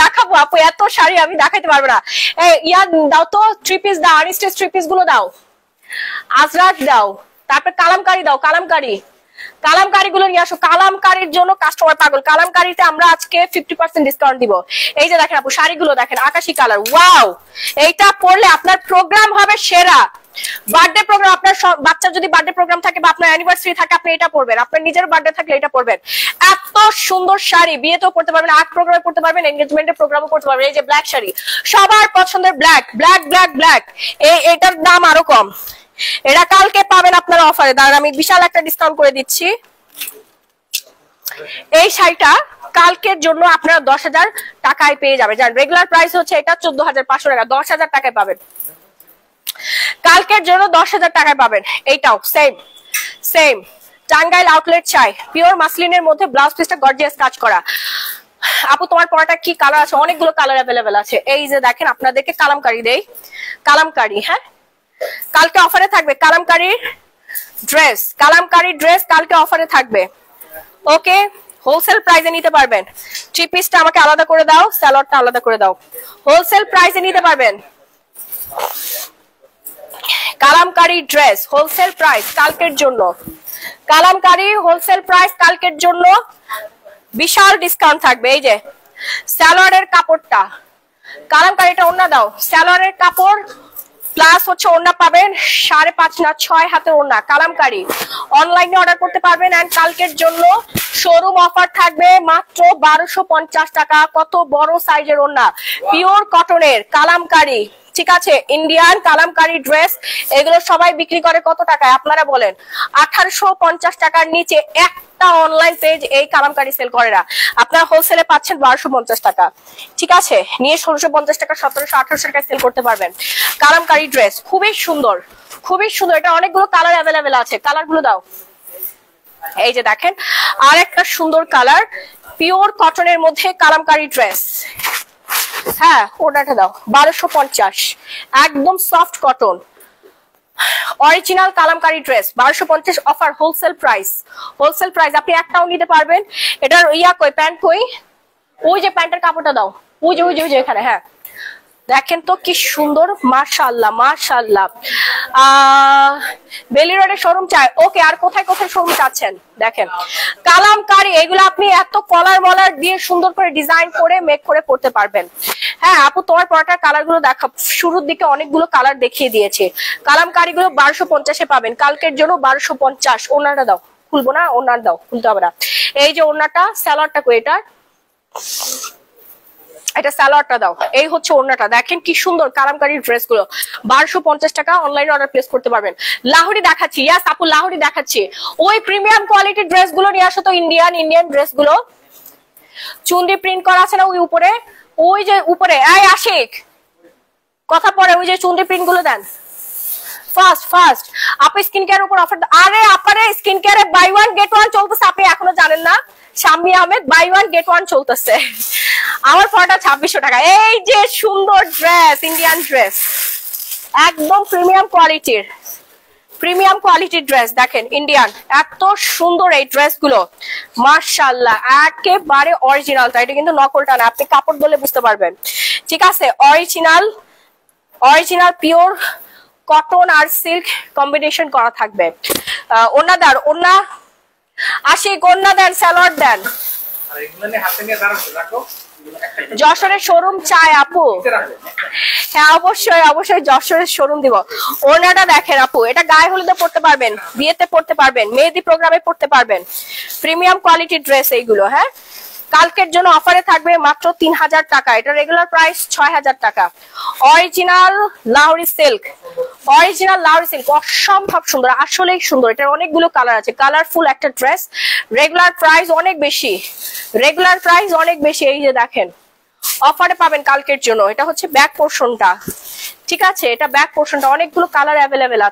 দেখাবো আপু, এত শাড়ি আমি দেখাইতে পারবো না। ইয়ার দাও তো, থ্রি পিস দাও, আনস্টিচ থ্রি পিস গুলো দাও, আজরাক দাও, তারপর কালামকারি দাও, কালামকারি গুলো নিয়ে আসো। কালামকারির জন্য কাস্টমার পাগল। কালামকারিতে আমরা আজকে 50% ডিসকাউন্ট দিব। এই যে দেখেন আপু, শাড়িগুলো দেখেন, আকাশি কালার, ওয়াও! এইটা পরলে আপনার প্রোগ্রাম হবে সেরা। বার্থডে প্রোগ্রাম, আপনার বাচ্চার যদি বার্থডে প্রোগ্রাম থাকে বা আপনার অ্যানিভার্সারি থাকে, আপনি এটা পরবেন। আপনার নিজের বার্থডে থাকলে এটা পরবেন। এত সুন্দর শাড়ি, বিয়েতেও পরতে পারবেন, আর্ট প্রোগ্রামে পরতে পারবেন, এনগেজমেন্টের প্রোগ্রামও পরতে পারবেন। এই যে ব্ল্যাক শাড়ি, সবার পছন্দের ব্ল্যাক। এটার দাম আরো কম। এটা কালকে পাবেন আপনারা অফারে। দাঁড়ান, আমি বিশাল একটা ডিসকাউন্ট করে দিচ্ছি। এই শাড়িটা কালকের জন্য আপনারা 10,000 টাকায় পেয়ে যাবেন। জান রেগুলার প্রাইস হচ্ছে এটা 14,500 টাকা, 10,000 টাকায় পাবেন। কালকের জন্য 10,000 টাকায় পাবেন। এইটাও সেম টাঙ্গাইল আউটলেট চাই, পিওর মাসলিনের মধ্যে ব্লাউজ পিসটা গর্জিয়াস কাজ করা। আপু তোমার পরাটা কি কালার আছে? অনেকগুলো কালার অ্যাভেলেবেল আছে। এই যে দেখেন, আপনাদেরকে কালামকারি দেই, কালামকারি। হ্যাঁ, কালকে অফারে থাকবে কালামকারি ড্রেস কালকে অফারে থাকবে। ওকে, হোলসেল প্রাইসে নিতে পারবেন। থ্রি পিসটা আমাকে আলাদা করে দাও, স্যালোয়ারটা আলাদা করে দাও। হোলসেল প্রাইসে নিতে পারবেন কালামকারি ড্রেস, হোলসেল প্রাইস কালকের জন্য। কালামকারি হোলসেল প্রাইস কালকের জন্য, বিশাল ডিসকাউন্ট থাকবে। এই যে স্যালোয়ারের কাপড়টা, কালামকারিটা ওড়না দাও, স্যালোয়ারের কাপড় প্লাস হচ্ছে ওড়না পাবেন 5.5 না 6 হাতের ওড়না কালামকারি। অনলাইনে অর্ডার করতে পারবেন। এন্ড কালকের জন্য শোরুম অফার থাকবে মাত্র 1250 টাকা। কত বড় সাইজের ওড়না, পিওর কটনের কালামকারি। ঠিক আছে, ইন্ডিয়ান কালামকারি ড্রেস, এগুলো সবাই বিক্রি করে কত টাকায় আপনারা বলেন? 1850 টাকার নিচে একটা অনলাইন পেজ এই কালামকারি সেল করে না। আপনারা হোলসেলে পাচ্ছেন 1250 টাকা। ঠিক আছে, নিয়ে 1650 টাকা, 1700, 1800 টাকায় সেল করতে পারবেন। কালামকারি ড্রেস খুবই সুন্দর, এটা অনেকগুলো কালার অ্যাভেলেবেল আছে। কালার গুলো দাও। এই যে দেখেন আর একটা সুন্দর কালার, পিওর কটনের মধ্যে কালামকারি ড্রেস। হ্যাঁ, ওটাটা দাও 1250, একদম soft cotton original kalamkari dress 1250 offer, wholesale price. আপনি একটাও নিতে পারবেন। এটার কই, প্যান্ট কই? ওই যে প্যান্টের কাপড়টা দাও, ওই যে এখানে। হ্যাঁ, দেখেন তো কি সুন্দর, মাশাআল্লাহ। বেলি রোডের শোরুম চাই? ওকে, আর কোথায় শোরুম চাচ্ছেন? দেখেন কালামকারি, এগুলো আপনি এত কলার মলার দিয়ে সুন্দর করে ডিজাইন করে মেক করে পড়তে পারবেন। হ্যাঁ আপু, তোমার পরাটার কালার গুলো দেখা, শুরুর দিকে অনেকগুলো কালার দেখিয়ে দিয়েছে। কালামকারি গুলো 1250-এ পাবেন কালকের জন্য, 1250। ওনাটা দাও, খুলবো না, ওনার দাও, খুলতে হবে না। এই যে ওনাটা, স্যালোয়ারটা কই? এটা স্যালোয়ারটা দাও। এই হচ্ছে ওড়নাটা, দেখেন কি সুন্দর কালামকারী ড্রেস গুলো। 1250 টাকা, অনলাইনে অর্ডার প্লেস করতে পারবেন। লাহোরি দেখাচ্ছি, ইয়াস আপু লাহোরি দেখাচ্ছি। ওই প্রিমিয়াম কোয়ালিটির ড্রেস গুলো নিয়ে আসো তো, ইন্ডিয়ান ড্রেস গুলো। চুন্ডি প্রিন্ট করা আছে না ওই উপরে, ওই যে উপরে। এই আশিক কথা পরে, ওই যে চুন্ডি প্রিন্ট গুলো দেন ফার্স্ট। আপনি স্কিন কেয়ার উপর অফার। আরে আপনারে স্কিন কেয়ারে বাই 1 গেট 1 চলতেছে, আপনি এখনো জানেন না? শাম্মী আহমেদ, বাই 1 গেট 1 চলতেছে। আমার পরাটা 2600 টাকা। এই যে সুন্দর ড্রেস, ইন্ডিয়ান ড্রেস, একদম প্রিমিয়াম কোয়ালিটির ড্রেস। দেখেন ইন্ডিয়ান, এত সুন্দর এই ড্রেসগুলো, মাশাআল্লাহ একেবারে অরিজিনালটা, এটা কিন্তু নকলটা না, আপনি কাপড় বলে বুঝতে পারবেন। ঠিক আছে, অরিজিনাল পিওর কটন আর সিল্ক কম্বিনেশন করা থাকবে। ওন্না আশিক, ওন্না দেন, সালোয়ার দেন। যশোরের শোরুম চাই আপু? হ্যাঁ অবশ্যই যশোরের শোরুম দিব। ওনাটা দেখেন আপু, এটা গায়ে হলুদে পড়তে পারবেন, বিয়েতে পড়তে পারবেন, মেহেদি প্রোগ্রামে পড়তে পারবেন। প্রিমিয়াম কোয়ালিটির ড্রেস এইগুলো। হ্যাঁ, কালকের জন্য অফারে থাকবে মাত্র 3000 টাকা, এটা রেগুলার প্রাইস 6000 টাকা। অরিজিনাল লাহোরি সিল্ক, অসম্ভব সুন্দর, আসলেই সুন্দর। এটার অনেকগুলো কালার আছে, কালারফুল একটা ড্রেস। রেগুলার প্রাইস অনেক বেশি, এই যে দেখেন অফারে পাবেন কালকের জন্য। এটা হচ্ছে ব্যাক পোর্শনটা, ঠিক আছে, এটা ব্যাক পোর্শনটা। অনেকগুলো কালার অ্যাভেলেবেল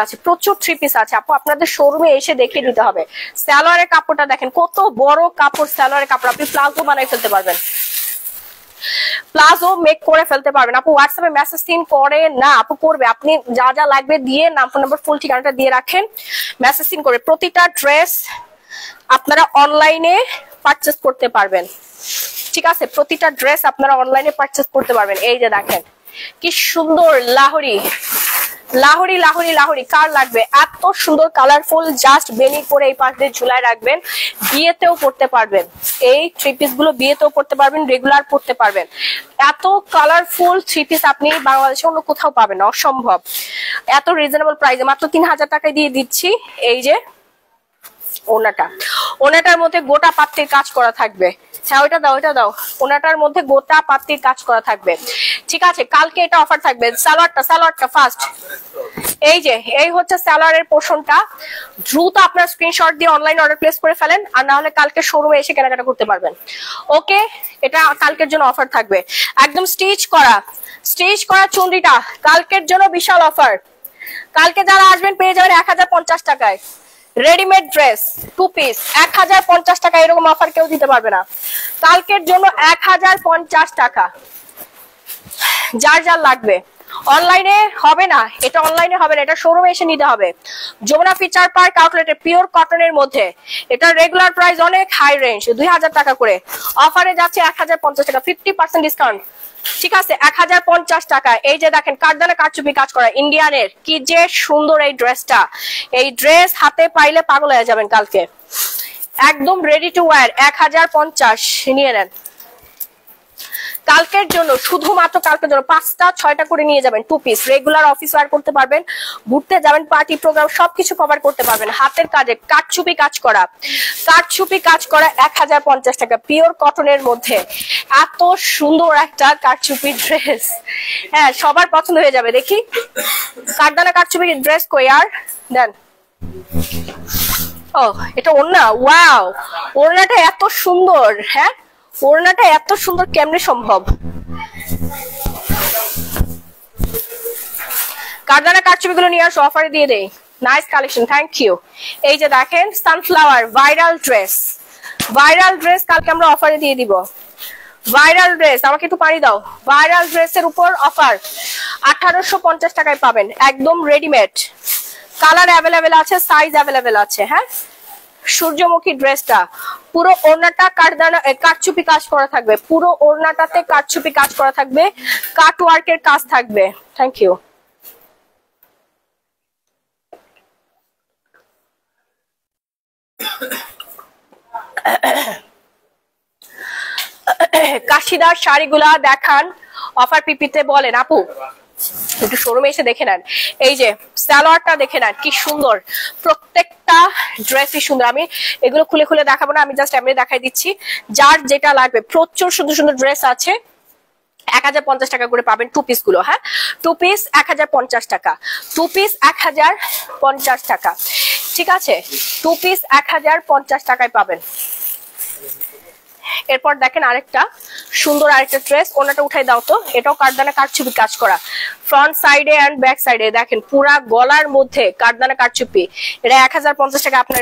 আছে, প্রচুর থ্রি পিস আছে আপু, আপনাদের শোরুমে এসে দেখিয়ে দিতে হবে। সালোয়ারের কাপড়টা দেখেন, কত বড় কাপড় সালোয়ারের কাপড়, আপনি প্লাজো বানাই ফেলতে পারবেন, প্লাজো মেক করে ফেলতে পারবেন। আপু হোয়াটসঅ্যাপে মেসেজ সিন করে না, আপু করবে, আপনি যা যা লাগবে দিয়ে নাম, ফোন নাম্বার, ফুল ঠিকানাটা দিয়ে রাখেন, মেসেজ সিন করে। প্রতিটা ড্রেস আপনারা অনলাইনে পারচেজ করতে পারবেন, ঠিক আছে, প্রতিটা ড্রেস আপনারা অনলাইনে পারচেজ করতে পারবেন। এই যে দেখেন কি সুন্দর লাহোরি, কার লাগবে? এত সুন্দর কালারফুল, জাস্ট বেনি করে এই পাশ দিয়ে ঝুলায় রাখবেন, বিয়েতেও পড়তে পারবেন। এই থ্রি পিস গুলো বিয়েতেও পড়তে পারবেন, রেগুলার পড়তে পারবেন। এত কালারফুল থ্রি পিস আপনি বাংলাদেশে অন্য কোথাও পাবেন না, অসম্ভব। এত রিজনেবল প্রাইসে মাত্র 3000 টাকায় দিয়ে দিচ্ছি। এই যে ওনাটার মধ্যে গোটা পাত্তির কাজ করা থাকবে। হ্যাঁ ওইটা দাও, ওনাটার মধ্যে গোটা পাত্তির কাজ করা থাকবে, ঠিক আছে। কালকে এটা অফার থাকবে। সালোয়ারটা ফার্স্ট, এই হচ্ছে সালোয়ারের পোর্শনটা। দ্রুত আপনার স্ক্রিনশট দিয়ে অনলাইন অর্ডার প্লেস করে ফেলেন, আর না হলে কালকে শোরুমে এসে কেনাকাটা করতে পারবেন। ওকে, এটা কালকের জন্য অফার থাকবে। একদম স্টিচ করা চুনরিটা কালকের জন্য বিশাল অফার। কালকে যারা আসবেন পেয়ে যাবেন 1050 টাকায় রেডিমেড ড্রেস 2 পিস। 1050 টাকা, এরকম অফার কেউ দিতে পারবে না। কালকের জন্য 1050 টাকা, যার লাগবে। অনলাইনে হবে না, এটা শোরুমে এসে নিতে হবে। যমুনা ফিচার পার্ক আউটলেটে পিওর কটনের মধ্যে, এটা রেগুলার প্রাইস অনেক হাই রেঞ্জ, 2000 টাকা করে, অফারে যাচ্ছে 1050 টাকা, 50% ডিসকাউন্ট, ঠিক আছে, 1050 টাকা। এই যে দেখেন কারদানা কারচুপি কাজ করা ইন্ডিয়ানের, কি যে সুন্দর এই ড্রেসটা। এই ড্রেস হাতে পাইলে পাগল হয়ে যাবেন কালকে। একদম রেডি টু ওয়্যার, 1050 নিয়ে নেন কালকের জন্য, শুধুমাত্র কালকের জন্য। 5টা 6টা করে নিয়ে যাবেন 2 পিস, রেগুলার অফিস ওয়্যার করতে পারবেন, ঘুরতে যাবেন, পার্টি প্রোগ্রাম, সবকিছু কভার করতে পারবেন। হাতের কাজে কারচুপি কাজ করা 1050 টাকা, পিওর কটনের মধ্যে। এত সুন্দর একটা কারচুপি ড্রেস, হ্যাঁ সবার পছন্দ হয়ে যাবে। দেখি কারদানা কারচুপি ড্রেস কই আর দেন। ও এটা ওড়না, ওয়াও, ওড়নাটা এত সুন্দর। হ্যাঁ ওড়নাটা এত সুন্দর কেমনে সম্ভব? কারদানা কারচুপি গুলো নিয়ে আসো, অফারে দিয়ে দেই। Nice collection, thank you. এই যে দেখেন সানফ্লাওয়ার ভাইরাল ড্রেস কালকে আমরা অফারে দিয়ে দিব। ভাইরাল ড্রেস, আমাকে একটু পানি দাও। ভাইরাল ড্রেসের উপর অফার 1850 টাকায় পাবেন, একদম রেডিমেড। কালার অ্যাভেলেবেল আছে, সাইজ অ্যাভেলেবেল আছে। হ্যাঁ সূর্যমুখী ড্রেসটা পুরো ওড়নাটা কারচুপি কাজ করা থাকবে, পুরো ওড়নাটাতে কারচুপি কাজ করা থাকবে, কাট ওয়ার্কের কাজ থাকবে। Thank you. কাশিদার শাড়িগুলা দেখান, অফার পিপিতে বলেন আপু, একটু শোরুমে এসে দেখে নেন। এই যে সালোয়ারটা দেখে নেন, কি সুন্দর, প্রত্যেকটা ড্রেসই সুন্দর। আমি এগুলো খুলে খুলে দেখাবো না, আমি জাস্ট এমনি দেখাই দিচ্ছি। যার যেটা লাগবে, প্রচুর সুন্দর সুন্দর ড্রেস আছে। 1050 টাকা করে পাবেন 2 পিস গুলো। হ্যাঁ 2 পিস 1050 টাকা, 2 পিস 1050 টাকা, ঠিক আছে, 2 পিস 1050 টাকায় পাবেন। এরপর দেখেন আরেকটা সুন্দর আরেকটা ড্রেস, ওনাটা উঠাই দাও তো। এটাও কারদানা কারচুপি কাজ করা, ফ্রন্ট সাইডে এন্ড ব্যাক সাইডে দেখেন পুরা গলার মধ্যে কারদানা কারচুপি। এটা 1050 টাকা, আপনার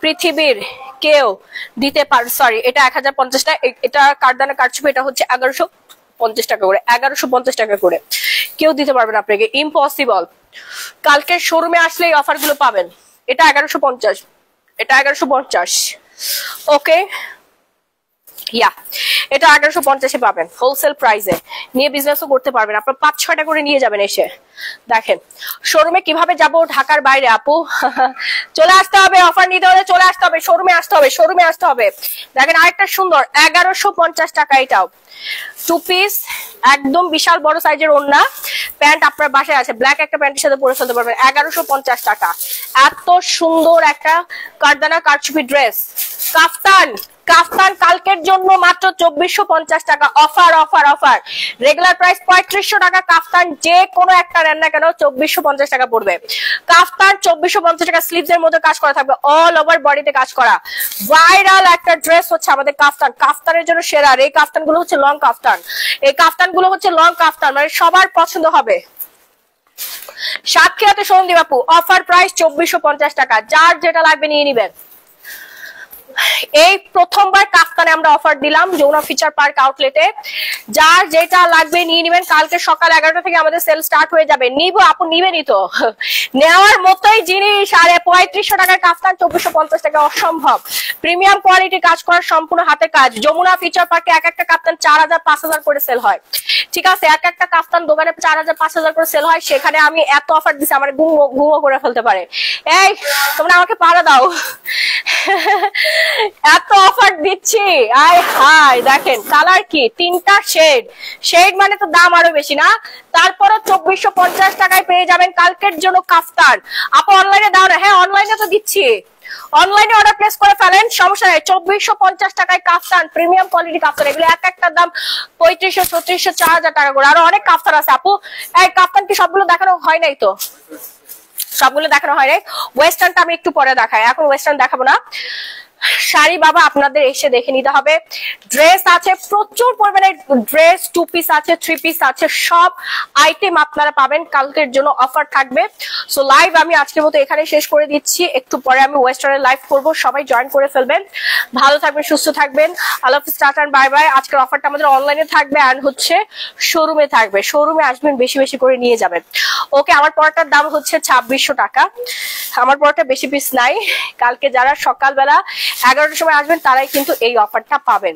পৃথিবীর কেউ দিতে পারে। সরি, এটা 1050 টাকা, এটা কারদানা কারচুপি, এটা হচ্ছে 50 টাকা করে, 1150 টাকা করে। কেউ দিতে পারবেন আপনাকে, ইম্পসিবল। কালকে শোরুমে আসলে এই অফার গুলো পাবেন। এটা 1150, এটা 1150। ওকে, ইয়া, এটা 1150-এ পাবেন হোলসেল প্রাইসে। নিয়ে বিজনেসও করতে পারবেন। আপনার 5-6টা করে নিয়ে যাবেন এসে। দেখেন শোরুমে কিভাবে যাব ঢাকার বাইরে আপু? চলে আসতে হবে, অফার নিতে হলে চলে আসতে হবে, শোরুমে আসতে হবে, শোরুমে আসতে হবে। দেখেন আরেকটা সুন্দর 1150 টাকা, এটাও 2 পিস, একদম বিশাল বড় সাইজের ওড়না। প্যান্ট আপনার বাসায় আছে, ব্ল্যাক একটা প্যান্টের সাথে পরে ফেলতে পারবেন। 1150 টাকা। এত সুন্দর একটা কারদানা কারচুপি ড্রেস। কাফতান, কাফতান কালকের জন্য মাত্র 2450 টাকা। Offer offer offer. Regular price 3500 টাকা। কাফতান যে কোনো একটা নেন না কেন 2450 টাকা পড়বে। কাফতান 2450 টাকা। স্লিভস এর মধ্যে কাজ করা থাকবে, অল ওভার বডিতে কাজ করা। ভাইরাল একটা ড্রেস হচ্ছে আমাদের কাফতান। কাফতানের জন্য সেরা। আর এই কাফতান গুলো হচ্ছে লং কাফতান। এই কাফতান গুলো হচ্ছে লং কাফতান, মানে সবার পছন্দ হবে। সাতক্ষীরাতে সন্দীপ আপু, অফার প্রাইস 2450 টাকা। যার যেটা লাগবে নিয়ে নিবেন। এই প্রথমবার কাফতানে আমরা অফার দিলাম যমুনা ফিচার পার্ক আউটলেটে। যার যেটা লাগবে নিয়ে নিবেন। কালকে সকাল 11টা থেকে আমাদের সেল স্টার্ট হয়ে যাবে। নিব আপু, নিবেনই তো, নেওয়ার মতোই জিনিস। আর 3500 টাকার কাফতান 2450 টাকা, অসম্ভব। প্রিমিয়াম কোয়ালিটি কাজ করার সম্পূর্ণ হাতে কাজ। যমুনা ফিচার পার্কে এক একটা কাফতান 4000-5000 করে সেল হয়। ঠিক আছে, এক একটা কাফতান দোকানে 4000-5000 করে সেল হয়। সেখানে আমি এত অফার দিছি আমার ঘুমো করে ফেলতে পারে। এই তোমরা আমাকে পাড়া দাও, এত অফার দিচ্ছি। আয় হাই, দেখেন কালার কি, 3টা শেড। শেড মানে তো দাম আরো বেশি না? তারপরে 2450 টাকায় পেয়ে যাবেন কালকের জন্য কাফতান। আপু অনলাইনে দাও না? হ্যাঁ অনলাইনে তো দিচ্ছি, অনলাইনে অর্ডার প্লেস করে ফেলেন, সমস্যা নেই। 2450 টাকায় কাফতান, প্রিমিয়াম কোয়ালিটি কাফতান। এগুলো এক একটা দাম 3500, 3600, 4000 টাকা করে। আরো অনেক কাফতান আছে আপু। এই কাফতান কি সবগুলো দেখানো হয় নাই? তো সবগুলো দেখানো হয় নাই। ওয়েস্টার্নটা আমি একটু পরে দেখাই, এখন ওয়েস্টার্ন দেখাবো না। শাড়ি বাবা আপনাদের এসে দেখে নিতে হবে। ড্রেস আছে প্রচুর পরিমাণে, ড্রেস 2 পিস আছে, 3 পিস আছে, সব আইটেম আপনারা পাবেন। কালকের জন্য অফার থাকবে। সো লাইভ আমি আজকের মতো এখানে শেষ করে দিচ্ছি। একটু পরে আমি ওয়েস্টার্নের লাইভ করব, সবাই জয়েন করে ফেলবেন। ভালো থাকবেন, সুস্থ থাকবেন। আল্লাহ হাফেজ, টাটা বাই বাই। আজকের অফারটা আমাদের অনলাইনে থাকবে আর হচ্ছে শোরুমে থাকবে। শোরুমে আসবেন, বেশি বেশি করে নিয়ে যাবেন। ওকে, আমার পরটার দাম হচ্ছে 2600 টাকা। আমার পরটা বেশি পিস নাই। কালকে যারা সকালবেলা 11টার সময় আসবেন তারাই কিন্তু এই অফারটা পাবেন।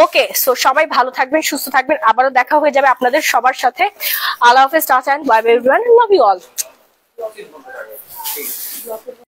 ওকে, সো সবাই ভালো থাকবেন, সুস্থ থাকবেন। আবারও দেখা হয়ে যাবে আপনাদের সবার সাথে। আল্লাহ হাফেজ, tata bye bye everyone, love you all.